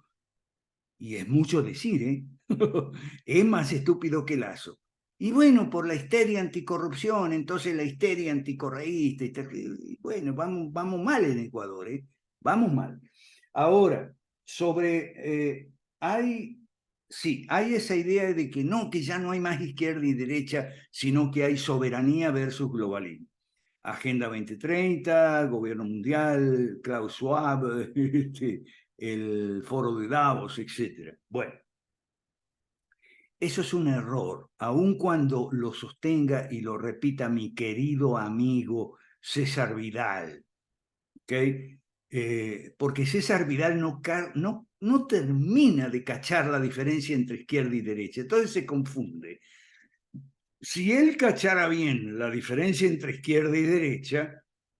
Y es mucho decir, ¿eh? Es más estúpido que Lazo. Y bueno, por la histeria anticorrupción, entonces la histeria anticorreísta, y bueno, vamos mal en Ecuador, ¿eh? Vamos mal. Ahora, hay, sí, hay esa idea de que no, que ya no hay más izquierda y derecha, sino que hay soberanía versus globalismo. Agenda 2030, Gobierno Mundial, Klaus Schwab, el Foro de Davos, etcétera. Bueno, eso es un error, aun cuando lo sostenga y lo repita mi querido amigo César Vidal, ¿ok? Porque César Vidal no termina de cachar la diferencia entre izquierda y derecha, entonces se confunde. Si él cachara bien la diferencia entre izquierda y derecha,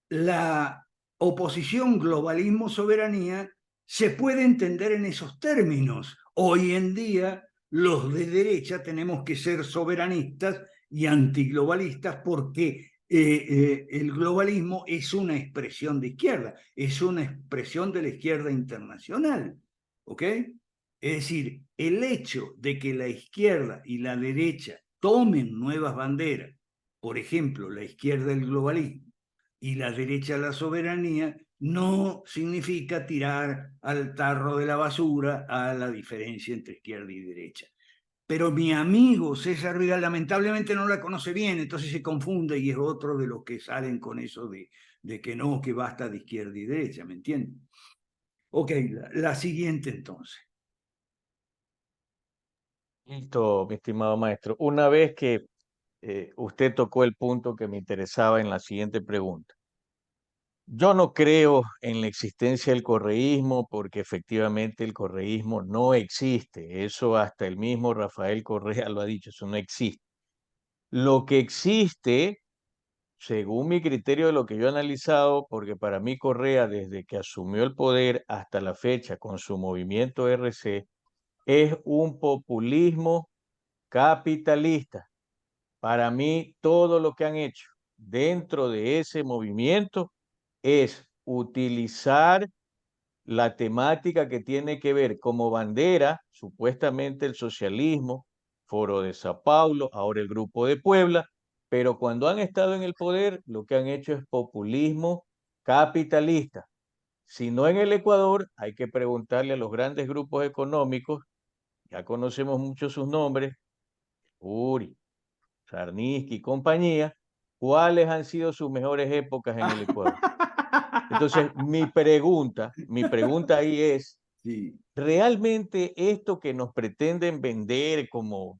la oposición globalismo-soberanía se puede entender en esos términos. Hoy en día, los de derecha tenemos que ser soberanistas y antiglobalistas porque el globalismo es una expresión de izquierda, es una expresión de la izquierda internacional. ¿Ok? Es decir, el hecho de que la izquierda y la derecha tomen nuevas banderas, por ejemplo, la izquierda el globalismo y la derecha la soberanía, no significa tirar al tarro de la basura a la diferencia entre izquierda y derecha. Pero mi amigo César Vidal lamentablemente no la conoce bien, entonces se confunde y es otro de los que salen con eso de que no, que basta de izquierda y derecha, ¿me entienden? Ok, la siguiente entonces. Listo, mi estimado maestro. Una vez que usted tocó el punto que me interesaba en la siguiente pregunta. Yo no creo en la existencia del correísmo porque efectivamente el correísmo no existe. Eso hasta el mismo Rafael Correa lo ha dicho, eso no existe. Lo que existe, según mi criterio de lo que yo he analizado, porque para mí Correa desde que asumió el poder hasta la fecha con su movimiento RC, es un populismo capitalista. Para mí todo lo que han hecho dentro de ese movimiento es utilizar la temática que tiene que ver como bandera, supuestamente el socialismo, Foro de Sao Paulo, ahora el Grupo de Puebla, pero cuando han estado en el poder, lo que han hecho es populismo capitalista. Si no en el Ecuador, hay que preguntarle a los grandes grupos económicos, ya conocemos mucho sus nombres, Uri, Sarnitsky y compañía, cuáles han sido sus mejores épocas en el Ecuador. Entonces, mi pregunta ahí es, Sí. ¿realmente esto que nos pretenden vender como,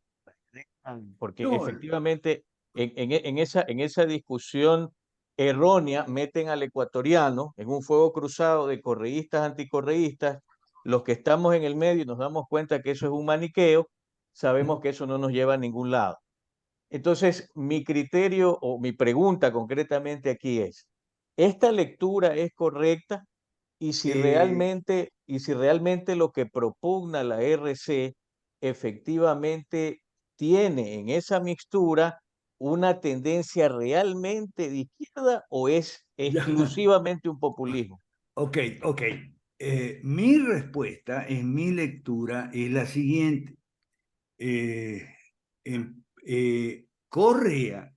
porque No, efectivamente en esa discusión errónea, meten al ecuatoriano en un fuego cruzado de correístas, anticorreístas. Los que estamos en el medio y nos damos cuenta que eso es un maniqueo, sabemos que eso no nos lleva a ningún lado. Entonces, mi criterio o mi pregunta concretamente aquí es, ¿esta lectura es correcta? Y si realmente lo que propugna la RC efectivamente tiene en esa mixtura una tendencia realmente de izquierda o es Ya. exclusivamente un populismo. Ok, ok. Mi respuesta en mi lectura es la siguiente. Correa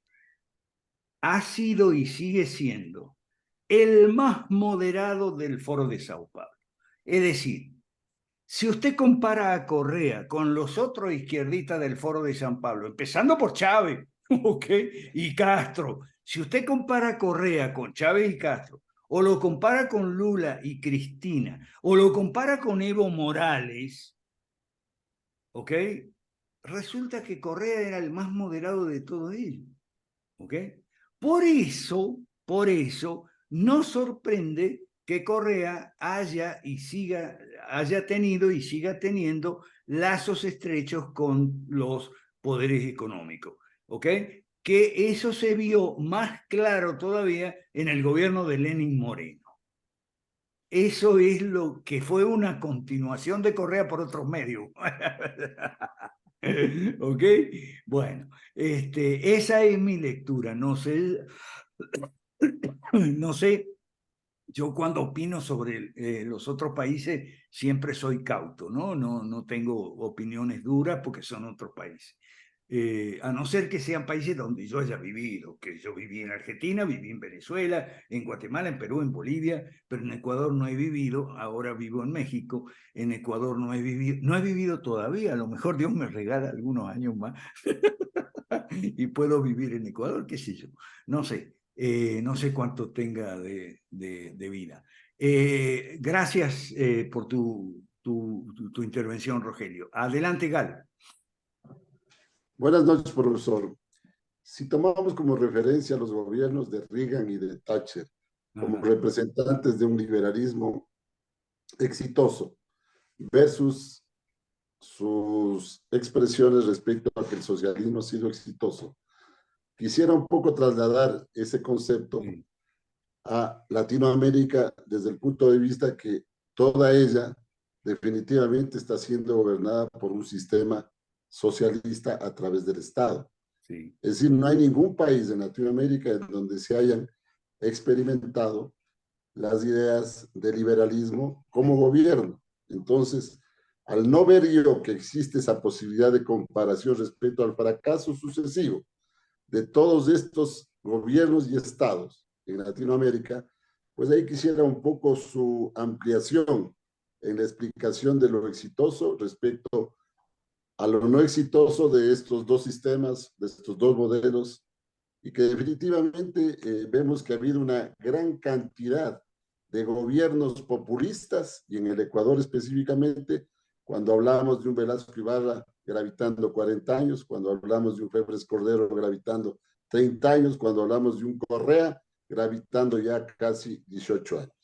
ha sido y sigue siendo el más moderado del Foro de Sao Paulo. Es decir, si usted compara a Correa con los otros izquierdistas del Foro de San Pablo, empezando por Chávez, ¿okay? Y Castro, si usted compara a Correa con Chávez y Castro, o lo compara con Lula y Cristina, o lo compara con Evo Morales, ¿ok? Resulta que Correa era el más moderado de todos ellos, ¿ok? Por eso, no sorprende que Correa haya tenido y siga teniendo lazos estrechos con los poderes económicos, ¿ok? Que eso se vio más claro todavía en el gobierno de Lenín Moreno. Eso es lo que fue una continuación de Correa por otros medios. ¿Ok? Bueno, esa es mi lectura. No sé, no sé, yo cuando opino sobre los otros países siempre soy cauto, ¿no? No tengo opiniones duras porque son otros países. A no ser que sean países donde yo haya vivido, que yo viví en Argentina, viví en Venezuela, en Guatemala, en Perú, en Bolivia, pero en Ecuador no he vivido, ahora vivo en México, en Ecuador no he vivido todavía, a lo mejor Dios me regala algunos años más y puedo vivir en Ecuador, qué sé yo, no sé. No sé cuánto tenga de vida. Gracias por tu intervención, Rogelio. Adelante, Gal. Buenas noches, profesor. Si tomamos como referencia los gobiernos de Reagan y de Thatcher como Ajá. representantes de un liberalismo exitoso versus sus expresiones respecto a que el socialismo ha sido exitoso, quisiera un poco trasladar ese concepto Sí. a Latinoamérica desde el punto de vista que toda ella definitivamente está siendo gobernada por un sistema socialista a través del Estado. Sí. Es decir, no hay ningún país en Latinoamérica en donde se hayan experimentado las ideas de liberalismo como gobierno. Entonces, al no ver yo que existe esa posibilidad de comparación respecto al fracaso sucesivo de todos estos gobiernos y estados en Latinoamérica, pues ahí quisiera un poco su ampliación en la explicación de lo exitoso respecto a lo no exitoso de estos dos sistemas, de estos dos modelos, y que definitivamente vemos que ha habido una gran cantidad de gobiernos populistas, y en el Ecuador específicamente, cuando hablamos de un Velasco Ibarra gravitando 40 años, cuando hablamos de un Febres Cordero gravitando 30 años, cuando hablamos de un Correa gravitando ya casi 18 años.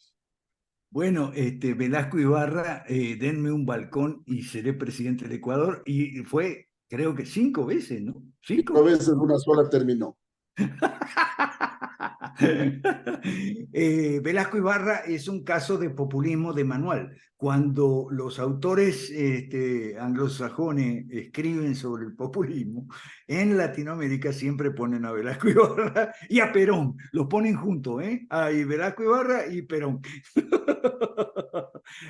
Bueno, Velasco Ibarra, denme un balcón y seré presidente del Ecuador. Y fue, creo que 5 veces, ¿no? 5 5. veces una sola terminó. Velasco Ibarra es un caso de populismo de manual. Cuando los autores anglosajones escriben sobre el populismo, en Latinoamérica siempre ponen a Velasco Ibarra y a Perón. Los ponen juntos, ¿eh? Hay Velasco Ibarra y Perón.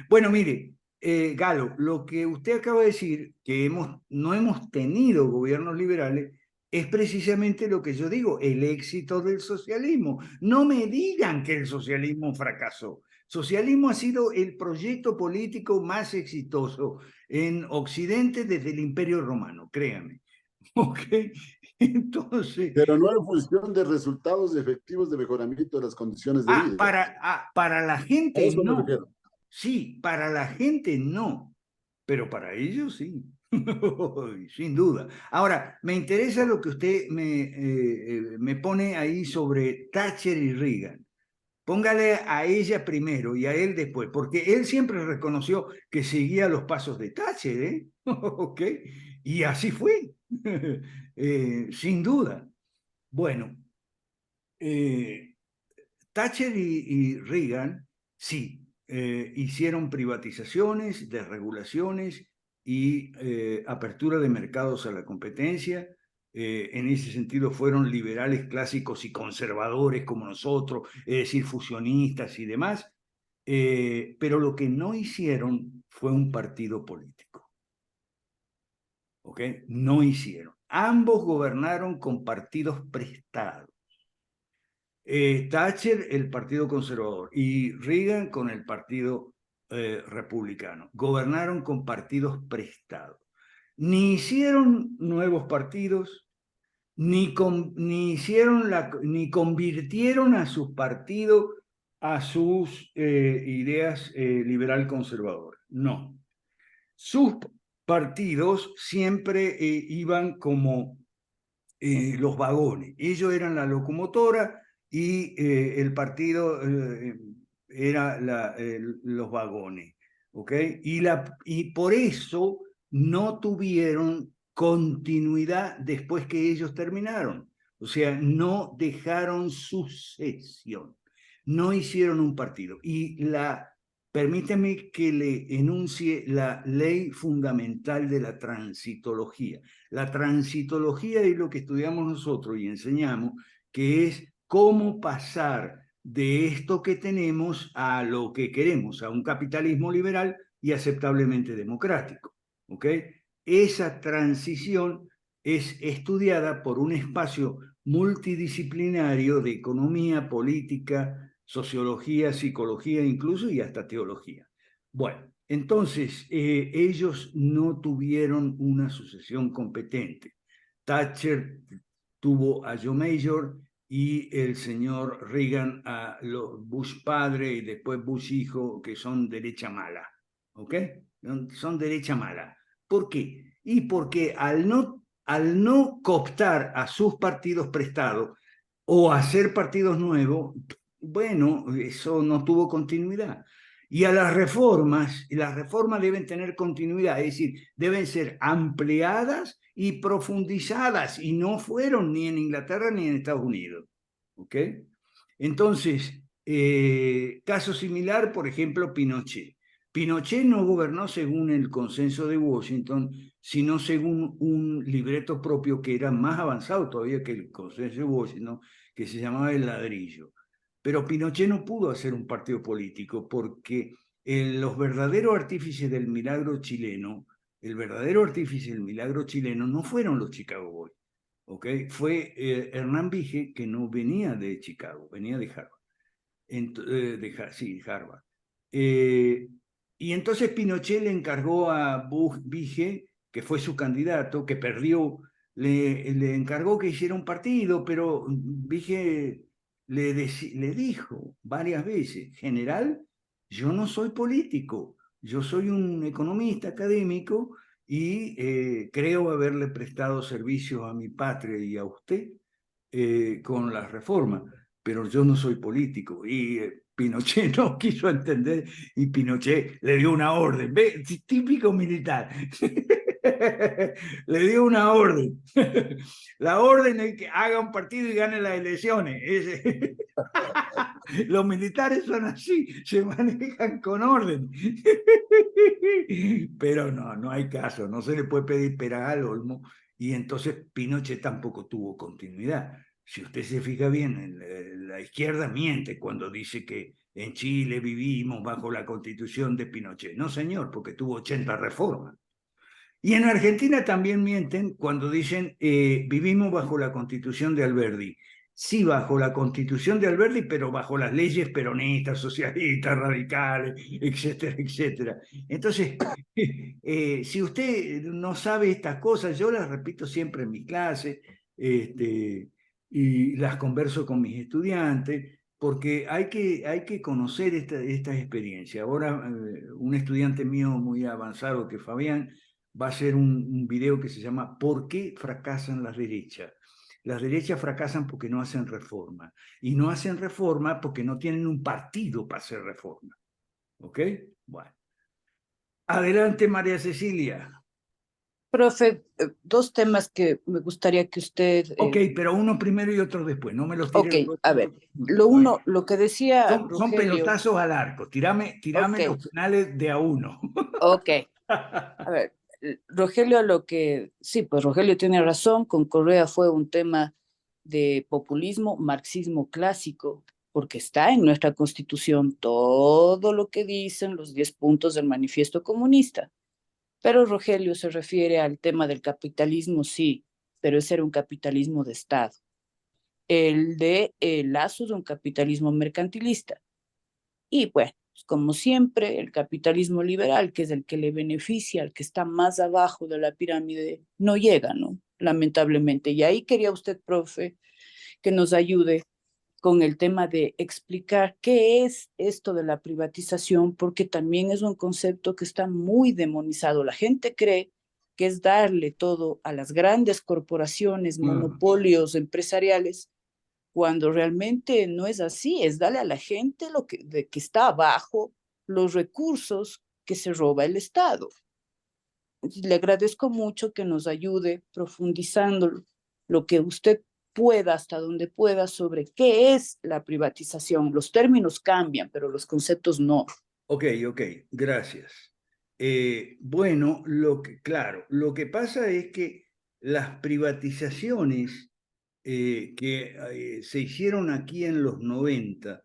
Bueno, mire, Galo, lo que usted acaba de decir, que no hemos tenido gobiernos liberales, es precisamente lo que yo digo, el éxito del socialismo. No me digan que el socialismo fracasó. Socialismo ha sido el proyecto político más exitoso en Occidente desde el Imperio Romano, créanme. ¿Ok? Entonces, Pero no en función de resultados efectivos de mejoramiento de las condiciones de vida. para la A gente eso me no. refiero. Sí, para la gente no, pero para ellos sí. Sin duda. Ahora, me interesa lo que usted me pone ahí sobre Thatcher y Reagan. Póngale a ella primero y a él después, porque él siempre reconoció que seguía los pasos de Thatcher, ¿eh? ¿Ok? Y así fue, sin duda. Bueno, Thatcher y Reagan, sí, hicieron privatizaciones, desregulaciones y apertura de mercados a la competencia. En ese sentido fueron liberales clásicos y conservadores como nosotros, es decir, fusionistas y demás. Pero lo que no hicieron fue un partido político. ¿Ok? No hicieron. Ambos gobernaron con partidos prestados. Thatcher, el Partido Conservador, y Reagan con el Partido Republicano. Gobernaron con partidos prestados. Ni hicieron nuevos partidos, ni convirtieron a sus partidos a sus ideas liberal-conservadoras. No. Sus partidos siempre iban como los vagones. Ellos eran la locomotora y el partido era los vagones, ¿ok? Y por eso no tuvieron continuidad después que ellos terminaron. O sea, no dejaron sucesión, no hicieron un partido. Permíteme que le enuncie la ley fundamental de la transitología. La transitología es lo que estudiamos nosotros y enseñamos, que es cómo pasar de esto que tenemos a lo que queremos, a un capitalismo liberal y aceptablemente democrático. ¿Ok? Esa transición es estudiada por un espacio multidisciplinario de economía, política, sociología, psicología incluso y hasta teología. Bueno, entonces ellos no tuvieron una sucesión competente. Thatcher tuvo a Joe Major y el señor Reagan a Bush padre y después Bush hijo, que son derecha mala. ¿Ok? Son derecha mala. ¿Por qué? Y porque al no cooptar a sus partidos prestados o hacer partidos nuevos, bueno, eso no tuvo continuidad. Y a las reformas deben tener continuidad, es decir, deben ser ampliadas y profundizadas, y no fueron ni en Inglaterra ni en Estados Unidos. ¿Ok? Entonces, caso similar, por ejemplo, Pinochet. Pinochet no gobernó según el consenso de Washington, sino según un libreto propio que era más avanzado todavía que el consenso de Washington, que se llamaba el ladrillo. Pero Pinochet no pudo hacer un partido político porque los verdaderos artífices del milagro chileno, el verdadero artífice del milagro chileno no fueron los Chicago Boys, ¿ok? Fue Hernán Vige, que no venía de Chicago, venía de Harvard. Sí, Harvard. Y entonces Pinochet le encargó a Vige, que fue su candidato, que perdió, le encargó que hiciera un partido, pero Vige le dijo varias veces: general, yo no soy político, yo soy un economista académico y creo haberle prestado servicios a mi patria y a usted con las reformas, pero yo no soy político. Y Pinochet no quiso entender y Pinochet le dio una orden. ¿Ve? Típico militar. Le dio una orden. La orden es que haga un partido y gane las elecciones. Los militares son así, se manejan con orden. Pero no hay caso, no se le puede pedir pera al olmo, y entonces Pinochet tampoco tuvo continuidad. Si usted se fija bien, la izquierda miente cuando dice que en Chile vivimos bajo la constitución de Pinochet. No, señor, porque tuvo 80 reformas. Y en Argentina también mienten cuando dicen vivimos bajo la constitución de Alberdi. Sí, bajo la constitución de Alberdi, pero bajo las leyes peronistas, socialistas, radicales, etcétera, etcétera. Entonces, si usted no sabe estas cosas, yo las repito siempre en mi clase, y las converso con mis estudiantes, porque hay que conocer estas experiencias. Ahora, un estudiante mío muy avanzado, que Fabián, va a ser un video que se llama ¿Por qué fracasan las derechas? Las derechas fracasan porque no hacen reforma. Y no hacen reforma porque no tienen un partido para hacer reforma. ¿Ok? Bueno. Adelante, María Cecilia. Profe, dos temas que me gustaría que usted... Ok, pero uno primero y otro después. No me los ok, tires los a ver, lo uno, lo que decía Son Rogelio... pelotazos al arco. Tirame Ok, los penales de a uno. ok. A ver, Rogelio, sí, pues Rogelio tiene razón, con Correa fue un tema de populismo, marxismo clásico, porque está en nuestra Constitución todo lo que dicen los 10 puntos del manifiesto comunista. Pero Rogelio se refiere al tema del capitalismo, sí, pero ese era un capitalismo de Estado. El de lazos de un capitalismo mercantilista. Y bueno, como siempre, el capitalismo liberal, que es el que le beneficia al que está más abajo de la pirámide, no llega, ¿no? Lamentablemente. Y ahí quería usted, profe, que nos ayude con el tema de explicar qué es esto de la privatización, porque también es un concepto que está muy demonizado. La gente cree que es darle todo a las grandes corporaciones, monopolios empresariales, cuando realmente no es así, es darle a la gente que está abajo los recursos que se roba el Estado. Le agradezco mucho que nos ayude profundizando lo que usted pueda, hasta donde pueda, sobre qué es la privatización. Los términos cambian, pero los conceptos no. Ok, gracias. Bueno, claro, lo que pasa es que las privatizaciones que se hicieron aquí en los 90,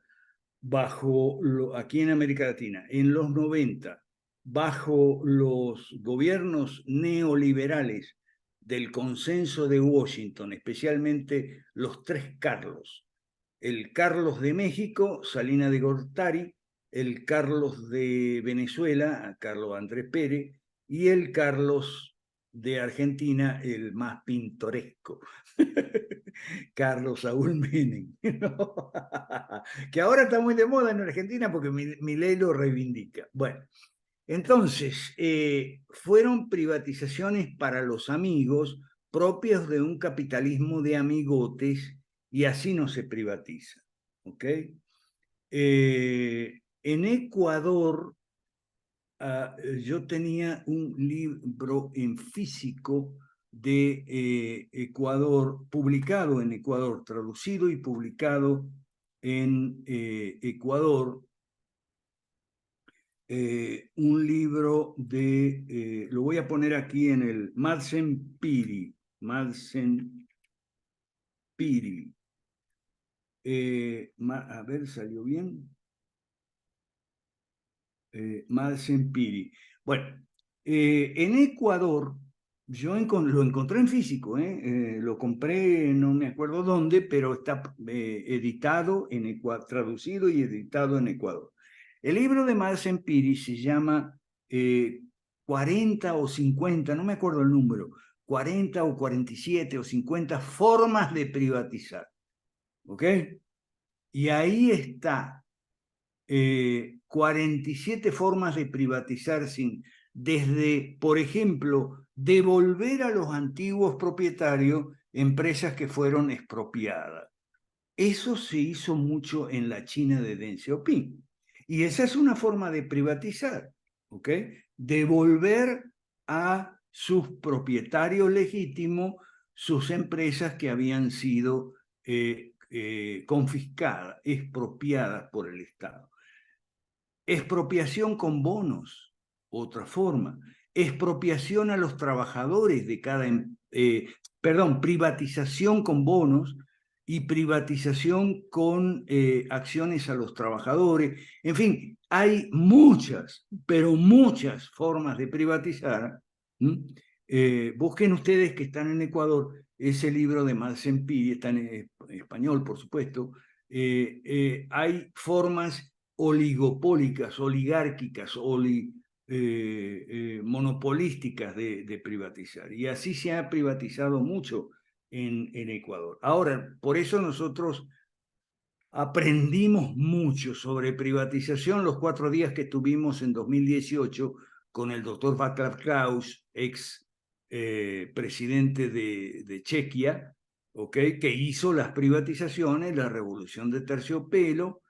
aquí en América Latina, en los 90, bajo los gobiernos neoliberales del consenso de Washington, especialmente los tres Carlos, el Carlos de México, Salinas de Gortari, el Carlos de Venezuela, Carlos Andrés Pérez, y el Carlos de Argentina, el más pintoresco, Carlos Saúl Menem, ¿no? Que ahora está muy de moda en Argentina porque Milei lo reivindica. Bueno, entonces, fueron privatizaciones para los amigos propias de un capitalismo de amigotes y así no se privatiza. ¿Ok? En Ecuador, yo tenía un libro en físico de Ecuador, publicado en Ecuador, traducido y publicado en Ecuador, un libro lo voy a poner aquí en el Madsen Piri, a ver, ¿salió bien? Madsen Piri. Bueno, en Ecuador, yo lo encontré en físico, lo compré, no me acuerdo dónde, pero está editado en Ecuador, traducido y editado en Ecuador. El libro de Madsen Piri se llama 40 o 50, no me acuerdo el número, 40 o 47 o 50 formas de privatizar. ¿Ok? Y ahí está 47 formas de privatizar desde, por ejemplo, devolver a los antiguos propietarios empresas que fueron expropiadas. Eso se hizo mucho en la China de Deng Xiaoping. Y esa es una forma de privatizar, ¿ok? Devolver a sus propietarios legítimos sus empresas que habían sido confiscadas, expropiadas por el Estado. Expropiación con bonos, otra forma. Expropiación a los trabajadores de privatización con bonos y privatización con acciones a los trabajadores. En fin, hay muchas, pero muchas formas de privatizar. Busquen ustedes que están en Ecuador ese libro de Madsen Piri, está en español, por supuesto. Hay formas oligopólicas, oligárquicas, monopolísticas de privatizar. Y así se ha privatizado mucho en Ecuador. Ahora, por eso nosotros aprendimos mucho sobre privatización los 4 días que tuvimos en 2018 con el doctor Václav Klaus, ex presidente de Chequia, ¿okay? Que hizo las privatizaciones, la revolución de terciopelo.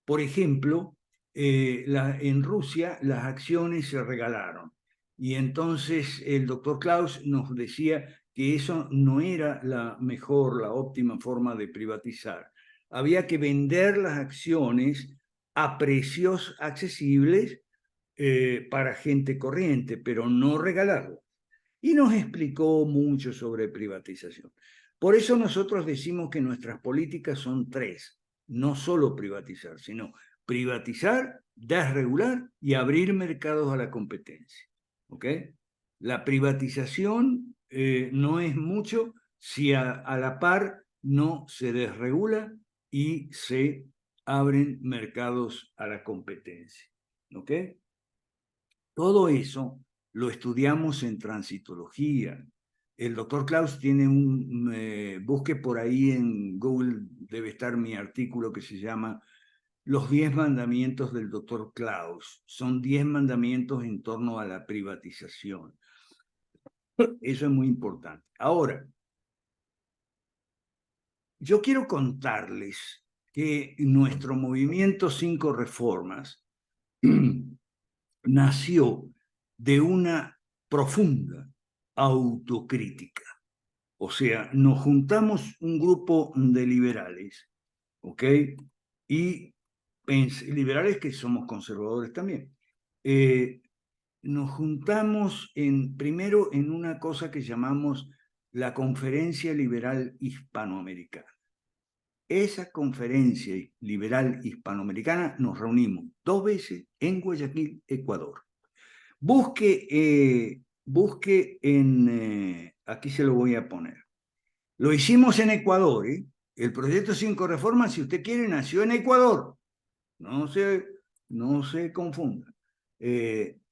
Por ejemplo, en Rusia las acciones se regalaron. Y entonces el doctor Klaus nos decía que eso no era la mejor, la óptima forma de privatizar. Había que vender las acciones a precios accesibles para gente corriente, pero no regalarlas. Y nos explicó mucho sobre privatización. Por eso nosotros decimos que nuestras políticas son tres, no solo privatizar, sino privatizar, desregular y abrir mercados a la competencia. ¿Ok? La privatización no es mucho si a la par no se desregula y se abren mercados a la competencia. ¿Ok? Todo eso lo estudiamos en transitología. El doctor Klaus tiene busque por ahí en Google, debe estar mi artículo que se llama Los 10 mandamientos del doctor Klaus. Son 10 mandamientos en torno a la privatización. Eso es muy importante. Ahora, yo quiero contarles que nuestro movimiento 5 Reformas nació de una profunda autocrítica. O sea, nos juntamos un grupo de liberales, ¿ok? Y liberales que somos conservadores también. Nos juntamos primero en una cosa que llamamos la Conferencia Liberal Hispanoamericana. Esa conferencia liberal hispanoamericana nos reunimos 2 veces en Guayaquil, Ecuador. Busque aquí se lo voy a poner. Lo hicimos en Ecuador, ¿eh? El proyecto 5 Reformas, si usted quiere, nació en Ecuador. No se confunda.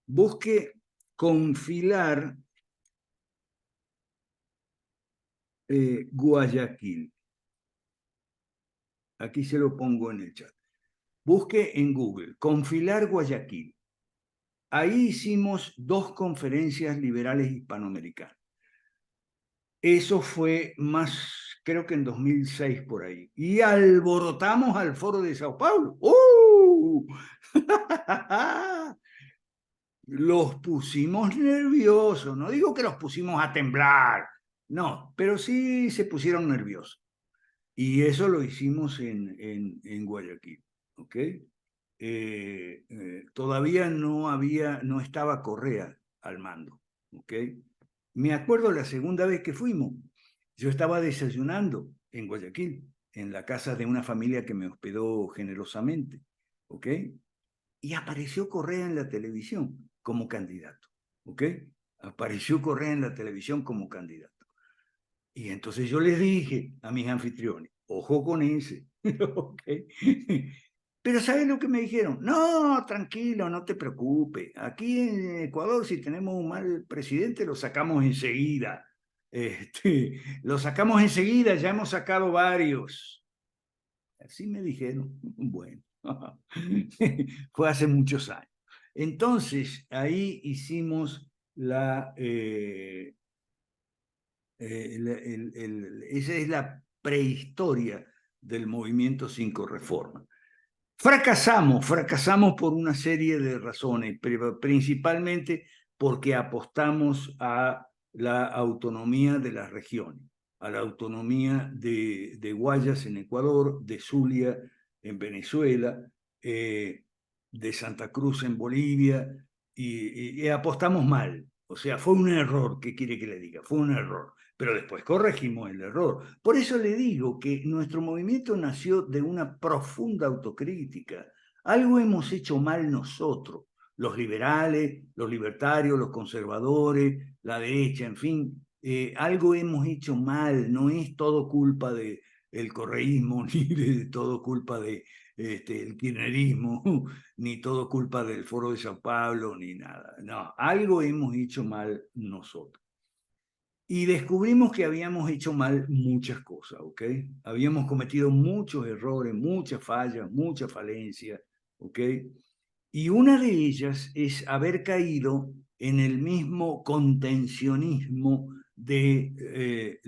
Busque Confilar Guayaquil. Aquí se lo pongo en el chat. Busque en Google, Confilar Guayaquil. Ahí hicimos 2 conferencias liberales hispanoamericanas. Eso fue más, creo que en 2006 por ahí. Y alborotamos al Foro de Sao Paulo. Los pusimos nerviosos. No digo que los pusimos a temblar. No, pero sí se pusieron nerviosos. Y eso lo hicimos en Guayaquil. ¿Ok? Todavía no estaba Correa al mando. ¿Ok? Me acuerdo la segunda vez que fuimos, yo estaba desayunando en Guayaquil, en la casa de una familia que me hospedó generosamente, ¿ok? Y apareció Correa en la televisión como candidato, ¿ok? Apareció Correa en la televisión como candidato. Y entonces yo les dije a mis anfitriones, ojo con ese, ¿ok? Pero ¿sabes lo que me dijeron? No, tranquilo, no te preocupes. Aquí en Ecuador, si tenemos un mal presidente, lo sacamos enseguida. Lo sacamos enseguida, ya hemos sacado varios. Así me dijeron. Bueno, fue hace muchos años. Entonces, ahí hicimos esa es la prehistoria del movimiento 5 Reformas. Fracasamos por una serie de razones, pero principalmente porque apostamos a la autonomía de las regiones, a la autonomía de Guayas en Ecuador, de Zulia en Venezuela, de Santa Cruz en Bolivia, y apostamos mal. O sea, fue un error, ¿qué quiere que le diga? Fue un error, pero después corregimos el error. Por eso le digo que nuestro movimiento nació de una profunda autocrítica. Algo hemos hecho mal nosotros, los liberales, los libertarios, los conservadores, la derecha, en fin, algo hemos hecho mal, no es todo culpa del correísmo, ni de todo culpa de el kirchnerismo, ni todo culpa del Foro de Sao Paulo, ni nada. No, algo hemos hecho mal nosotros. Y descubrimos que habíamos hecho mal muchas cosas, ¿ok? Habíamos cometido muchos errores, muchas fallas, muchas falencias, ¿ok? Y una de ellas es haber caído en el mismo contencionismo de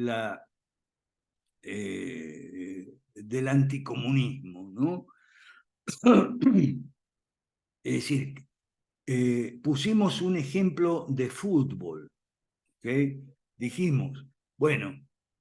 del anticomunismo, ¿no? Es decir, pusimos un ejemplo de fútbol, ¿ok? Dijimos, bueno,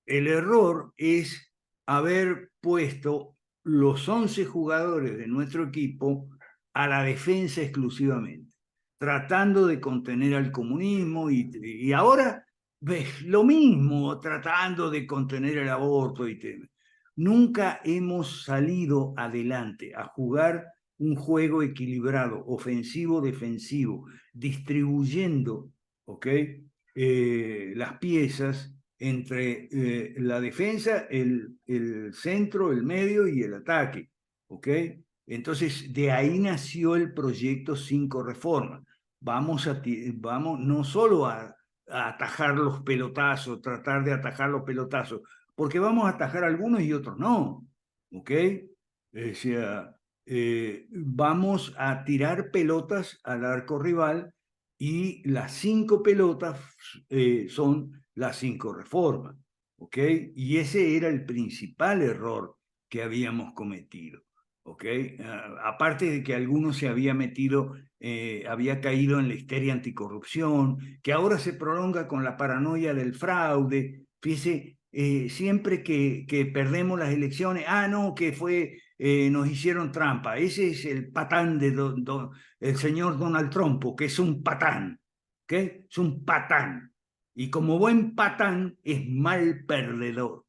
el error es haber puesto los 11 jugadores de nuestro equipo a la defensa exclusivamente, tratando de contener al comunismo y ahora ves lo mismo, tratando de contener el aborto y temas. Nunca hemos salido adelante a jugar un juego equilibrado, ofensivo-defensivo, distribuyendo, ¿ok? Las piezas entre la defensa, el centro, el medio y el ataque, ¿ok? Entonces, de ahí nació el proyecto 5 Reformas. Vamos no solo a atajar los pelotazos, tratar de atajar los pelotazos, porque vamos a atajar algunos y otros no, ¿ok? O sea, vamos a tirar pelotas al arco rival y las 5 pelotas son las 5 reformas, ¿ok? Y ese era el principal error que habíamos cometido, ¿ok? Aparte de que alguno se había metido, había caído en la histeria anticorrupción, que ahora se prolonga con la paranoia del fraude. Fíjese, siempre que perdemos las elecciones, no, que fue, nos hicieron trampa. Ese es el patán de el señor Donald Trump, que es un patán, ¿ok? Es un patán. Y como buen patán es mal perdedor.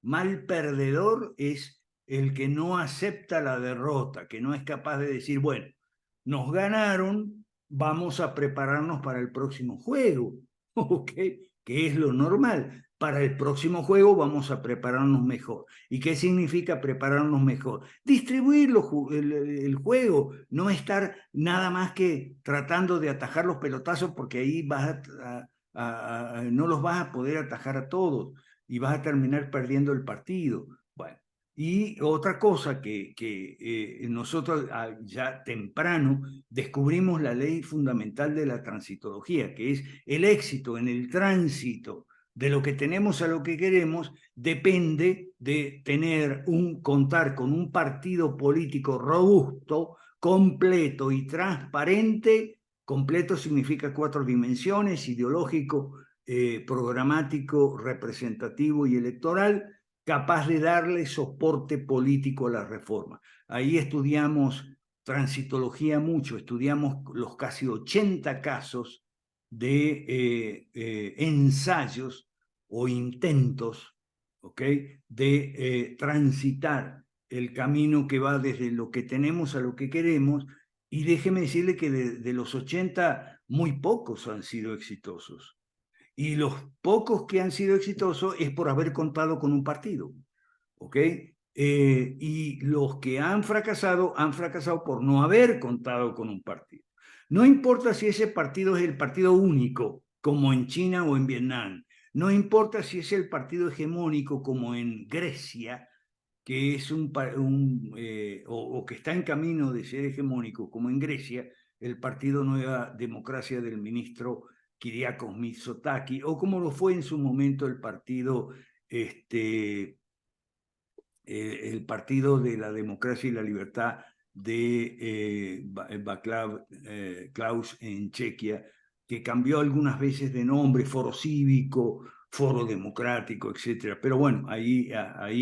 Mal perdedor es el que no acepta la derrota, que no es capaz de decir, bueno, nos ganaron, vamos a prepararnos para el próximo juego, ¿ok? Que es lo normal. Para el próximo juego vamos a prepararnos mejor. ¿Y qué significa prepararnos mejor? Distribuir el juego, no estar nada más que tratando de atajar los pelotazos porque ahí no los vas a poder atajar a todos y vas a terminar perdiendo el partido. Bueno, y otra cosa que nosotros ya temprano descubrimos la ley fundamental de la transitología, que es el éxito en el tránsito de lo que tenemos a lo que queremos, depende de contar con un partido político robusto, completo y transparente. Completo significa 4 dimensiones: ideológico, programático, representativo y electoral, capaz de darle soporte político a la reforma. Ahí estudiamos transitología mucho, estudiamos los casi 80 casos de ensayos o intentos, ¿ok? De transitar el camino que va desde lo que tenemos a lo que queremos, y déjeme decirle que de los 80, muy pocos han sido exitosos. Y los pocos que han sido exitosos es por haber contado con un partido, ¿ok? Y los que han fracasado por no haber contado con un partido. No importa si ese partido es el partido único, como en China o en Vietnam. No importa si es el partido hegemónico, como en Grecia, que es o que está en camino de ser hegemónico, como en Grecia, el Partido Nueva Democracia del ministro Kyriakos Mitsotakis, o como lo fue en su momento el partido, el Partido de la Democracia y la Libertad de Václav Klaus en Chequia, que cambió algunas veces de nombre: Foro Cívico, Foro Democrático, etcétera. Pero bueno, ahí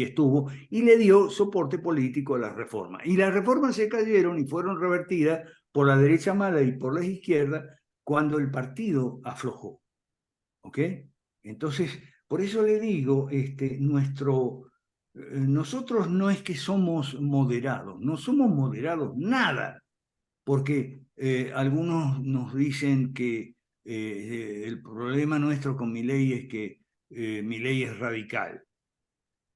estuvo y le dio soporte político a las reformas. Y las reformas se cayeron y fueron revertidas por la derecha mala y por la izquierda cuando el partido aflojó, ¿ok? Entonces, por eso le digo, nosotros no es que somos moderados, no somos moderados nada, porque algunos nos dicen que el problema nuestro con Milei es que Milei es radical.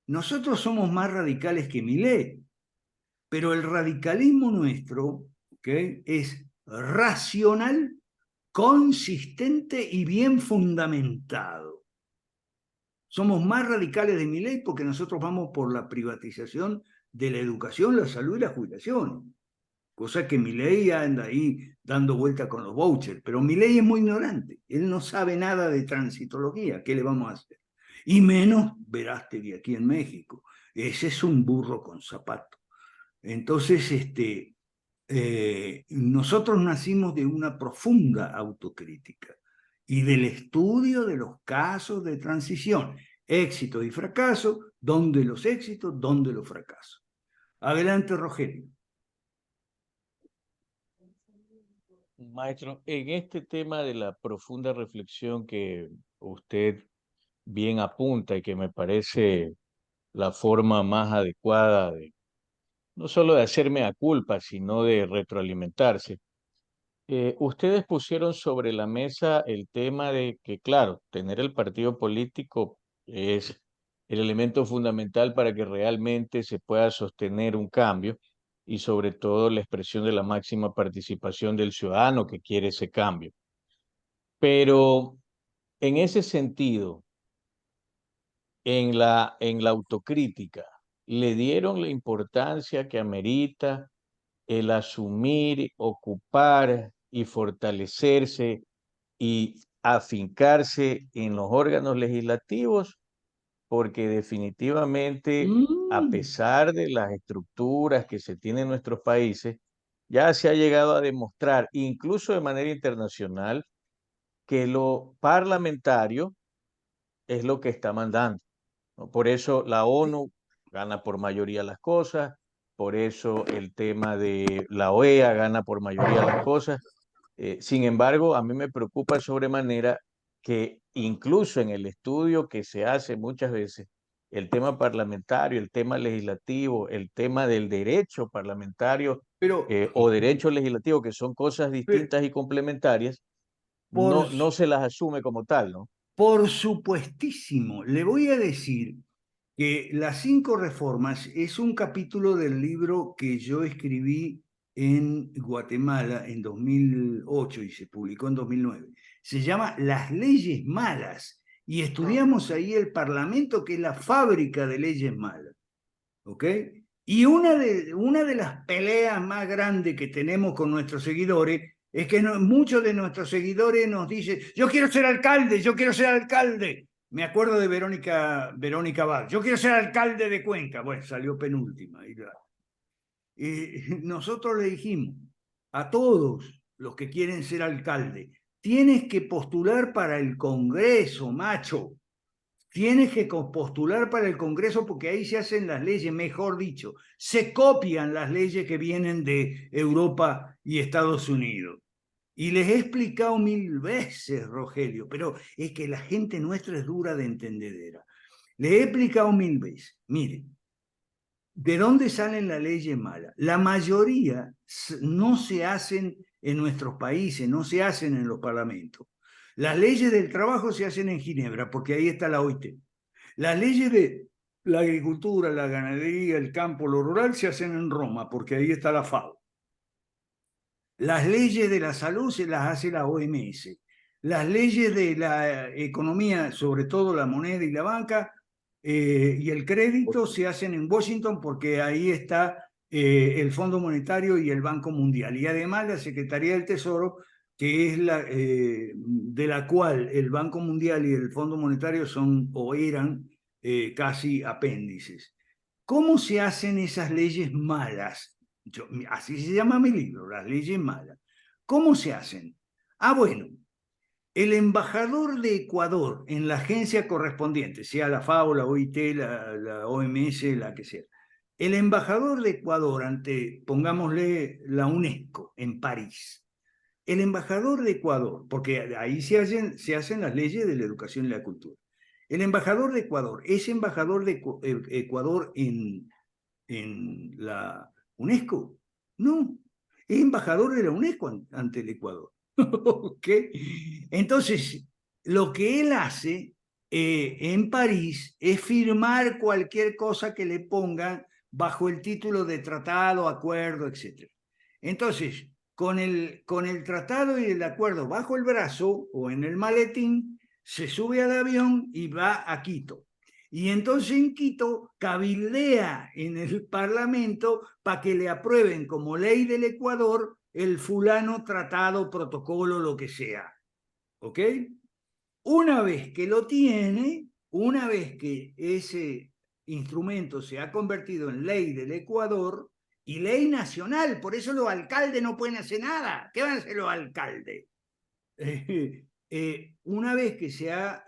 Nosotros somos más radicales que Milei, pero el radicalismo nuestro, ¿okay?, es racional, consistente y bien fundamentado. Somos más radicales de Milei porque nosotros vamos por la privatización de la educación, la salud y la jubilación. cosa que Milei anda ahí dando vuelta con los vouchers, pero Milei es muy ignorante, él no sabe nada de transitología, ¿qué le vamos a hacer? Y menos Verástegui aquí en México, ese es un burro con zapato. Entonces, nosotros nacimos de una profunda autocrítica y del estudio de los casos de transición, éxito y fracaso, dónde los éxitos, dónde los fracasos. Adelante, Rogelio. Maestro, en este tema de la profunda reflexión que usted bien apunta y que me parece la forma más adecuada de no solo de hacerme a culpa, sino de retroalimentarse. Ustedes pusieron sobre la mesa el tema de que, claro, tener el partido político es el elemento fundamental para que realmente se pueda sostener un cambio y sobre todo la expresión de la máxima participación del ciudadano que quiere ese cambio. Pero en ese sentido, en la autocrítica, ¿le dieron la importancia que amerita el asumir, ocupar y fortalecerse y afincarse en los órganos legislativos? Porque definitivamente, a pesar de las estructuras que se tienen en nuestros países, ya se ha llegado a demostrar, incluso de manera internacional, que lo parlamentario es lo que está mandando, ¿no? Por eso la ONU gana por mayoría las cosas, por eso el tema de la OEA gana por mayoría las cosas. Sin embargo, a mí me preocupa sobremanera que incluso en el estudio que se hace muchas veces, el tema parlamentario, el tema legislativo, el tema del derecho parlamentario Pero o derecho legislativo, que son cosas distintas y complementarias, por, no se las asume como tal, ¿no? por supuestísimo, le voy a decir que Las 5 Reformas es un capítulo del libro que yo escribí en Guatemala en 2008 y se publicó en 2009. Se llama Las leyes malas y estudiamos ahí el Parlamento, que es la fábrica de leyes malas. ¿Ok? Y una de las peleas más grandes que tenemos con nuestros seguidores es que muchos de nuestros seguidores nos dicen, yo quiero ser alcalde, yo quiero ser alcalde. Me acuerdo de Verónica Val, yo quiero ser alcalde de Cuenca. Bueno, salió penúltima. Nosotros le dijimos a todos los que quieren ser alcalde, tienes que postular para el Congreso, macho. Tienes que postular para el Congreso porque ahí se hacen las leyes, mejor dicho, se copian las leyes que vienen de Europa y Estados Unidos. Y les he explicado 1000 veces, Rogelio, pero es que la gente nuestra es dura de entendedera. Les he explicado 1000 veces. Miren, ¿de dónde salen las leyes malas? La mayoría no se hacen en nuestros países, no se hacen en los parlamentos. Las leyes del trabajo se hacen en Ginebra, porque ahí está la OIT. Las leyes de la agricultura, la ganadería, el campo, lo rural se hacen en Roma, porque ahí está la FAO. Las leyes de la salud se las hace la OMS. Las leyes de la economía, sobre todo la moneda y la banca, y el crédito se hacen en Washington, porque ahí está el Fondo Monetario y el Banco Mundial. Y además la Secretaría del Tesoro, que es de la cual el Banco Mundial y el Fondo Monetario son o eran casi apéndices. ¿Cómo se hacen esas leyes malas? Así se llama mi libro, Las leyes malas. ¿Cómo se hacen? Ah, bueno, el embajador de Ecuador en la agencia correspondiente, sea la FAO, la OIT, la OMS, la que sea, el embajador de Ecuador ante, pongámosle, la UNESCO en París, el embajador de Ecuador, porque ahí se hacen las leyes de la educación y la cultura, el embajador de Ecuador es embajador de Ecuador en la UNESCO. No, es embajador de la UNESCO ante el Ecuador. ¿Ok? Entonces, lo que él hace en París es firmar cualquier cosa que le pongan bajo el título de tratado, acuerdo, etc. Entonces, con el tratado y el acuerdo bajo el brazo o en el maletín, se sube al avión y va a Quito. Y entonces en Quito cabildea en el Parlamento para que le aprueben como ley del Ecuador el fulano tratado, protocolo, lo que sea. ¿Ok? Una vez que lo tiene, una vez que ese instrumento se ha convertido en ley del Ecuador y ley nacional, por eso los alcaldes no pueden hacer nada. ¿Qué van a hacer los alcaldes? Una vez que se ha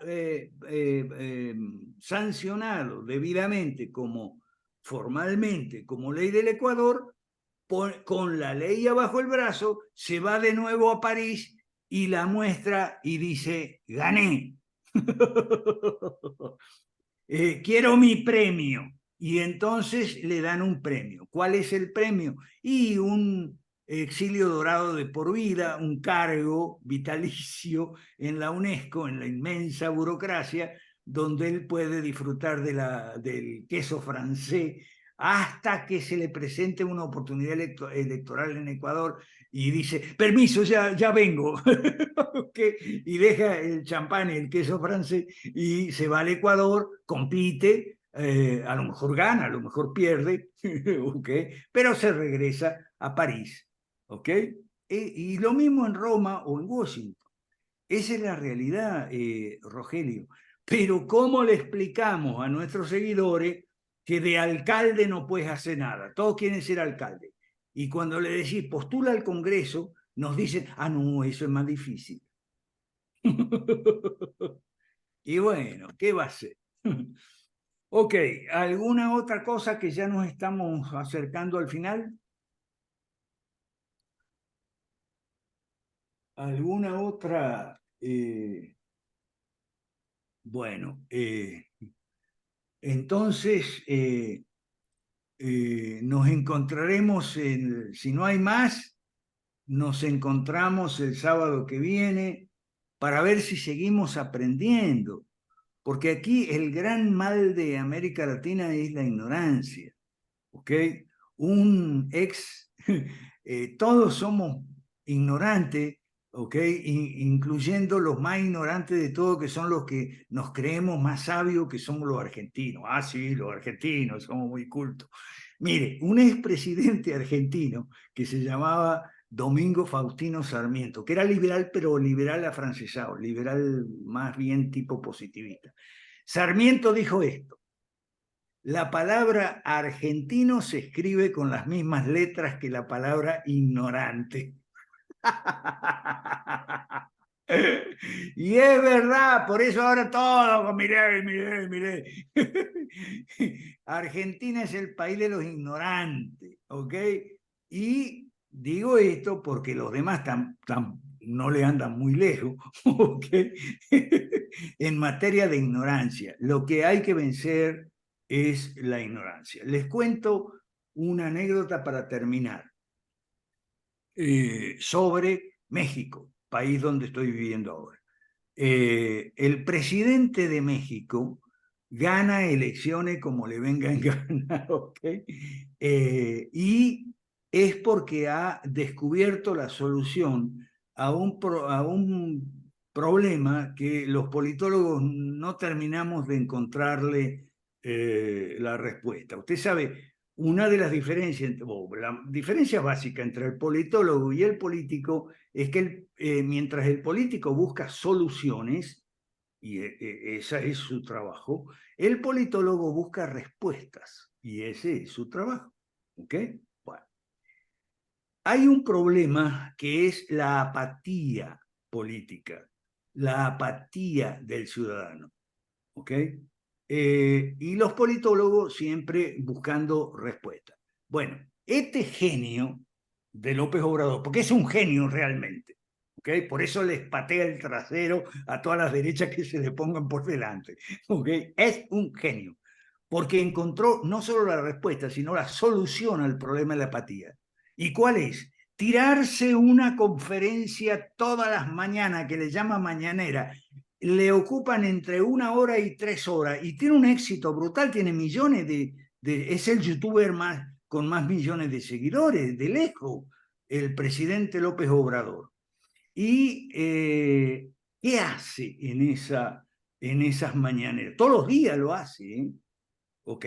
sancionado debidamente formalmente como ley del Ecuador, con la ley abajo el brazo, se va de nuevo a París y la muestra y dice, gané. Quiero mi premio. Y entonces le dan un premio. ¿Cuál es el premio? Y un exilio dorado de por vida, un cargo vitalicio en la UNESCO, en la inmensa burocracia, donde él puede disfrutar del queso francés hasta que se le presente una oportunidad electoral en Ecuador y dice, permiso, ya vengo. Okay. Y deja el champán y el queso francés y se va al Ecuador, compite, a lo mejor gana, a lo mejor pierde, okay, pero se regresa a París. ¿Okay? Y lo mismo en Roma o en Washington. Esa es la realidad, Rogelio. Pero ¿cómo le explicamos a nuestros seguidores que de alcalde no puedes hacer nada? Todos quieren ser alcalde. Y cuando le decís postula al Congreso, nos dicen, ah, no, eso es más difícil. Y bueno, ¿qué va a ser? Ok, ¿alguna otra cosa que ya nos estamos acercando al final? ¿Alguna otra? Bueno, entonces nos encontraremos, si no hay más, nos encontramos el sábado que viene para ver si seguimos aprendiendo, porque aquí el gran mal de América Latina es la ignorancia, ¿ok? Todos somos ignorantes, ¿ok? Incluyendo los más ignorantes de todo, que son los que nos creemos más sabios, que somos los argentinos. Ah, sí, los argentinos, somos muy cultos. Mire, un expresidente argentino que se llamaba Domingo Faustino Sarmiento, que era liberal, pero liberal afrancesado, liberal más bien tipo positivista. Sarmiento dijo esto: la palabra argentino se escribe con las mismas letras que la palabra ignorante. Y es verdad, por eso ahora todo, miré. Argentina es el país de los ignorantes, ¿ok? Y digo esto porque los demás no le andan muy lejos, ¿ok? En materia de ignorancia, lo que hay que vencer es la ignorancia. Les cuento una anécdota para terminar sobre México, país donde estoy viviendo ahora. El presidente de México gana elecciones como le vengan ganar, ¿ok? Y es porque ha descubierto la solución a un problema que los politólogos no terminamos de encontrarle la respuesta. Usted sabe, una de las diferencias, la diferencia básica entre el politólogo y el político es que mientras el político busca soluciones, y ese es su trabajo, el politólogo busca respuestas, y ese es su trabajo. ¿Ok? Bueno. Hay un problema que es la apatía política, la apatía del ciudadano. ¿Ok? Y los politólogos siempre buscando respuestas. Bueno, este genio de López Obrador, porque es un genio realmente, ¿okay? Por eso les patea el trasero a todas las derechas que se le pongan por delante, ¿okay? Es un genio, porque encontró no solo la respuesta, sino la solución al problema de la apatía. ¿Y cuál es? Tirarse una conferencia todas las mañanas, que le llama mañanera, le ocupan entre 1 hora y 3 horas, y tiene un éxito brutal, tiene millones es el youtuber con más millones de seguidores, de lejos, el presidente López Obrador. ¿Y qué hace en esa en esas mañaneras. Todos los días lo hace, ¿eh? Ok.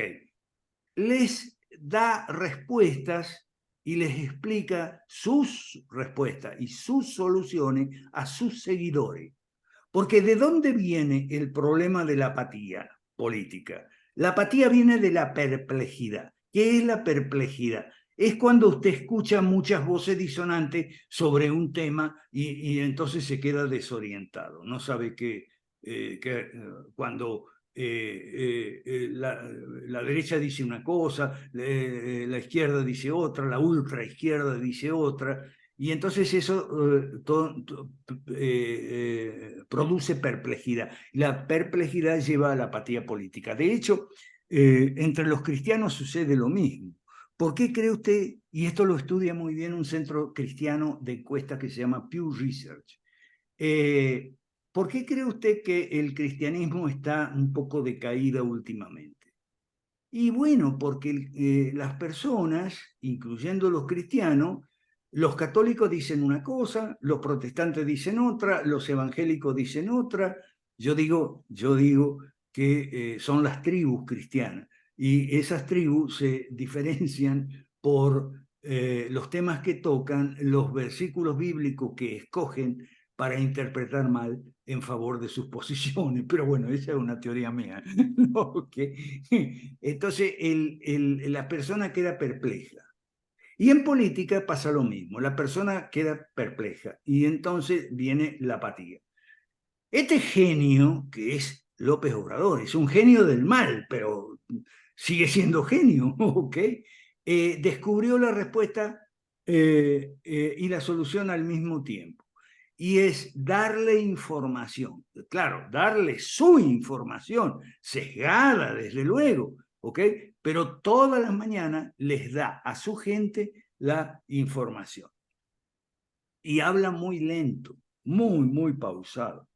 Les da respuestas y les explica sus respuestas y sus soluciones a sus seguidores. Porque ¿de dónde viene el problema de la apatía política? La apatía viene de la perplejidad. ¿Qué es la perplejidad? Es cuando usted escucha muchas voces disonantes sobre un tema y entonces se queda desorientado. No sabe cuando la derecha dice una cosa, la izquierda dice otra, la ultra izquierda dice otra, y entonces eso produce perplejidad. La perplejidad lleva a la apatía política. De hecho, entre los cristianos sucede lo mismo. ¿Por qué cree usted, y esto lo estudia muy bien un centro cristiano de encuesta que se llama Pew Research, ¿por qué cree usted que el cristianismo está un poco decaída últimamente? Y bueno, porque las personas, incluyendo los cristianos, los católicos dicen una cosa, los protestantes dicen otra, los evangélicos dicen otra. Yo digo que son las tribus cristianas y esas tribus se diferencian por los temas que tocan, los versículos bíblicos que escogen para interpretar mal en favor de sus posiciones. Pero bueno, esa es una teoría mía. Okay. Entonces, la persona queda perpleja. Y en política pasa lo mismo, la persona queda perpleja y entonces viene la apatía. Este genio, que es López Obrador, es un genio del mal, pero sigue siendo genio, ¿ok? Descubrió la respuesta y la solución al mismo tiempo. Y es darle información, claro, darle su información, sesgada desde luego, ¿ok? Pero todas las mañanas les da a su gente la información. Y habla muy lento, muy pausado,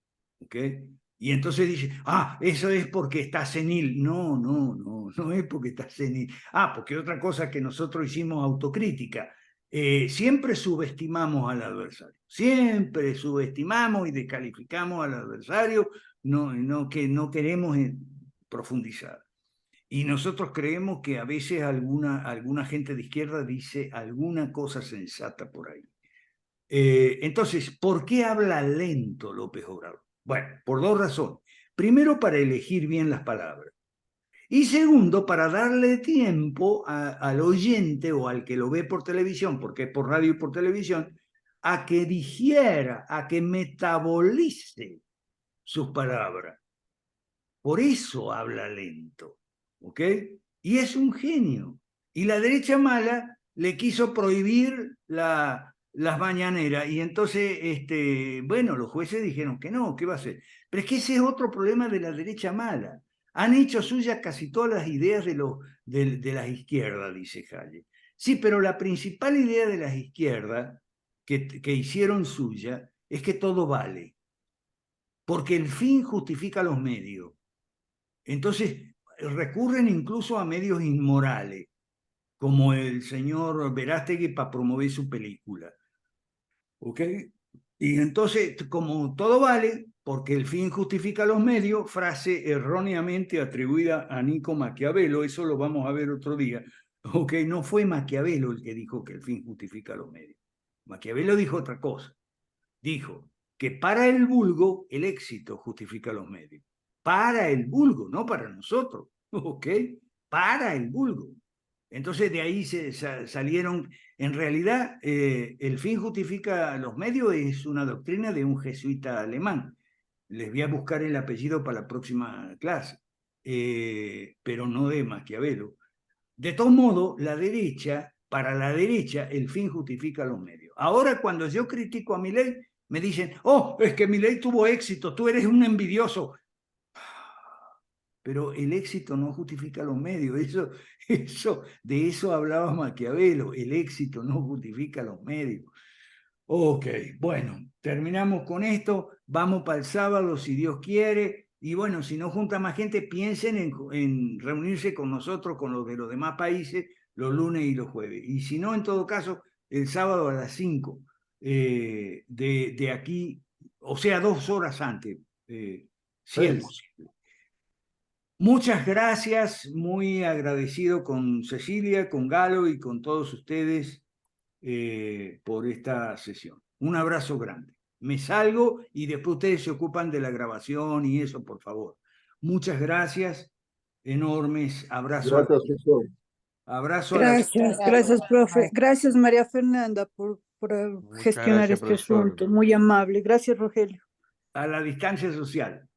¿ok? Y entonces dice, eso es porque está senil. No es porque está senil. Porque otra cosa que nosotros hicimos autocrítica. Siempre subestimamos al adversario, siempre subestimamos y descalificamos al adversario, que no queremos profundizar. Y nosotros creemos que a veces alguna gente de izquierda dice alguna cosa sensata por ahí. Entonces, ¿por qué habla lento López Obrador? Bueno, por dos razones. Primero, para elegir bien las palabras. Y segundo, para darle tiempo al oyente o al que lo ve por televisión, porque es por radio y por televisión, a que digiera, a que metabolice sus palabras. Por eso habla lento, ¿ok? Y es un genio. Y la derecha mala le quiso prohibir las mañaneras y entonces, bueno, los jueces dijeron que no, ¿qué va a hacer? Pero es que ese es otro problema de la derecha mala. Han hecho suyas casi todas las ideas de las izquierdas, dice Hayek. Sí, pero la principal idea de las izquierdas que hicieron suya es que todo vale, porque el fin justifica los medios. Entonces recurren incluso a medios inmorales, como el señor Verástegui para promover su película. ¿Ok? Y entonces, como todo vale, porque el fin justifica los medios, frase erróneamente atribuida a Nico Maquiavelo, eso lo vamos a ver otro día. ¿Ok? No fue Maquiavelo el que dijo que el fin justifica los medios. Maquiavelo dijo otra cosa. Dijo que para el vulgo el éxito justifica los medios. Para el vulgo, no para nosotros, ¿ok? Para el vulgo. Entonces de ahí salieron, en realidad el fin justifica los medios es una doctrina de un jesuita alemán. Les voy a buscar el apellido para la próxima clase, pero no de Maquiavelo. De todos modos, para la derecha, el fin justifica los medios. Ahora, cuando yo critico a Milei, me dicen, es que Milei tuvo éxito, tú eres un envidioso. Pero el éxito no justifica los medios. De eso hablaba Maquiavelo. El éxito no justifica los medios. Ok, bueno, terminamos con esto. Vamos para el sábado, si Dios quiere. Y bueno, si no junta más gente, piensen en reunirse con nosotros, con los de los demás países, los lunes y los jueves. Y si no, en todo caso, el sábado a las 5 de aquí, o sea, 2 horas antes. si es 6. posible. Muchas gracias, muy agradecido con Cecilia, con Galo y con todos ustedes por esta sesión. Un abrazo grande. Me salgo y después ustedes se ocupan de la grabación y eso, por favor. Muchas gracias, enormes abrazos. Gracias, profesor. Abrazo a la... Gracias, profe. Gracias, María Fernanda, por Muchas gestionar gracias, este profesor. asunto. Muy amable. Gracias, Rogelio. a la distancia social.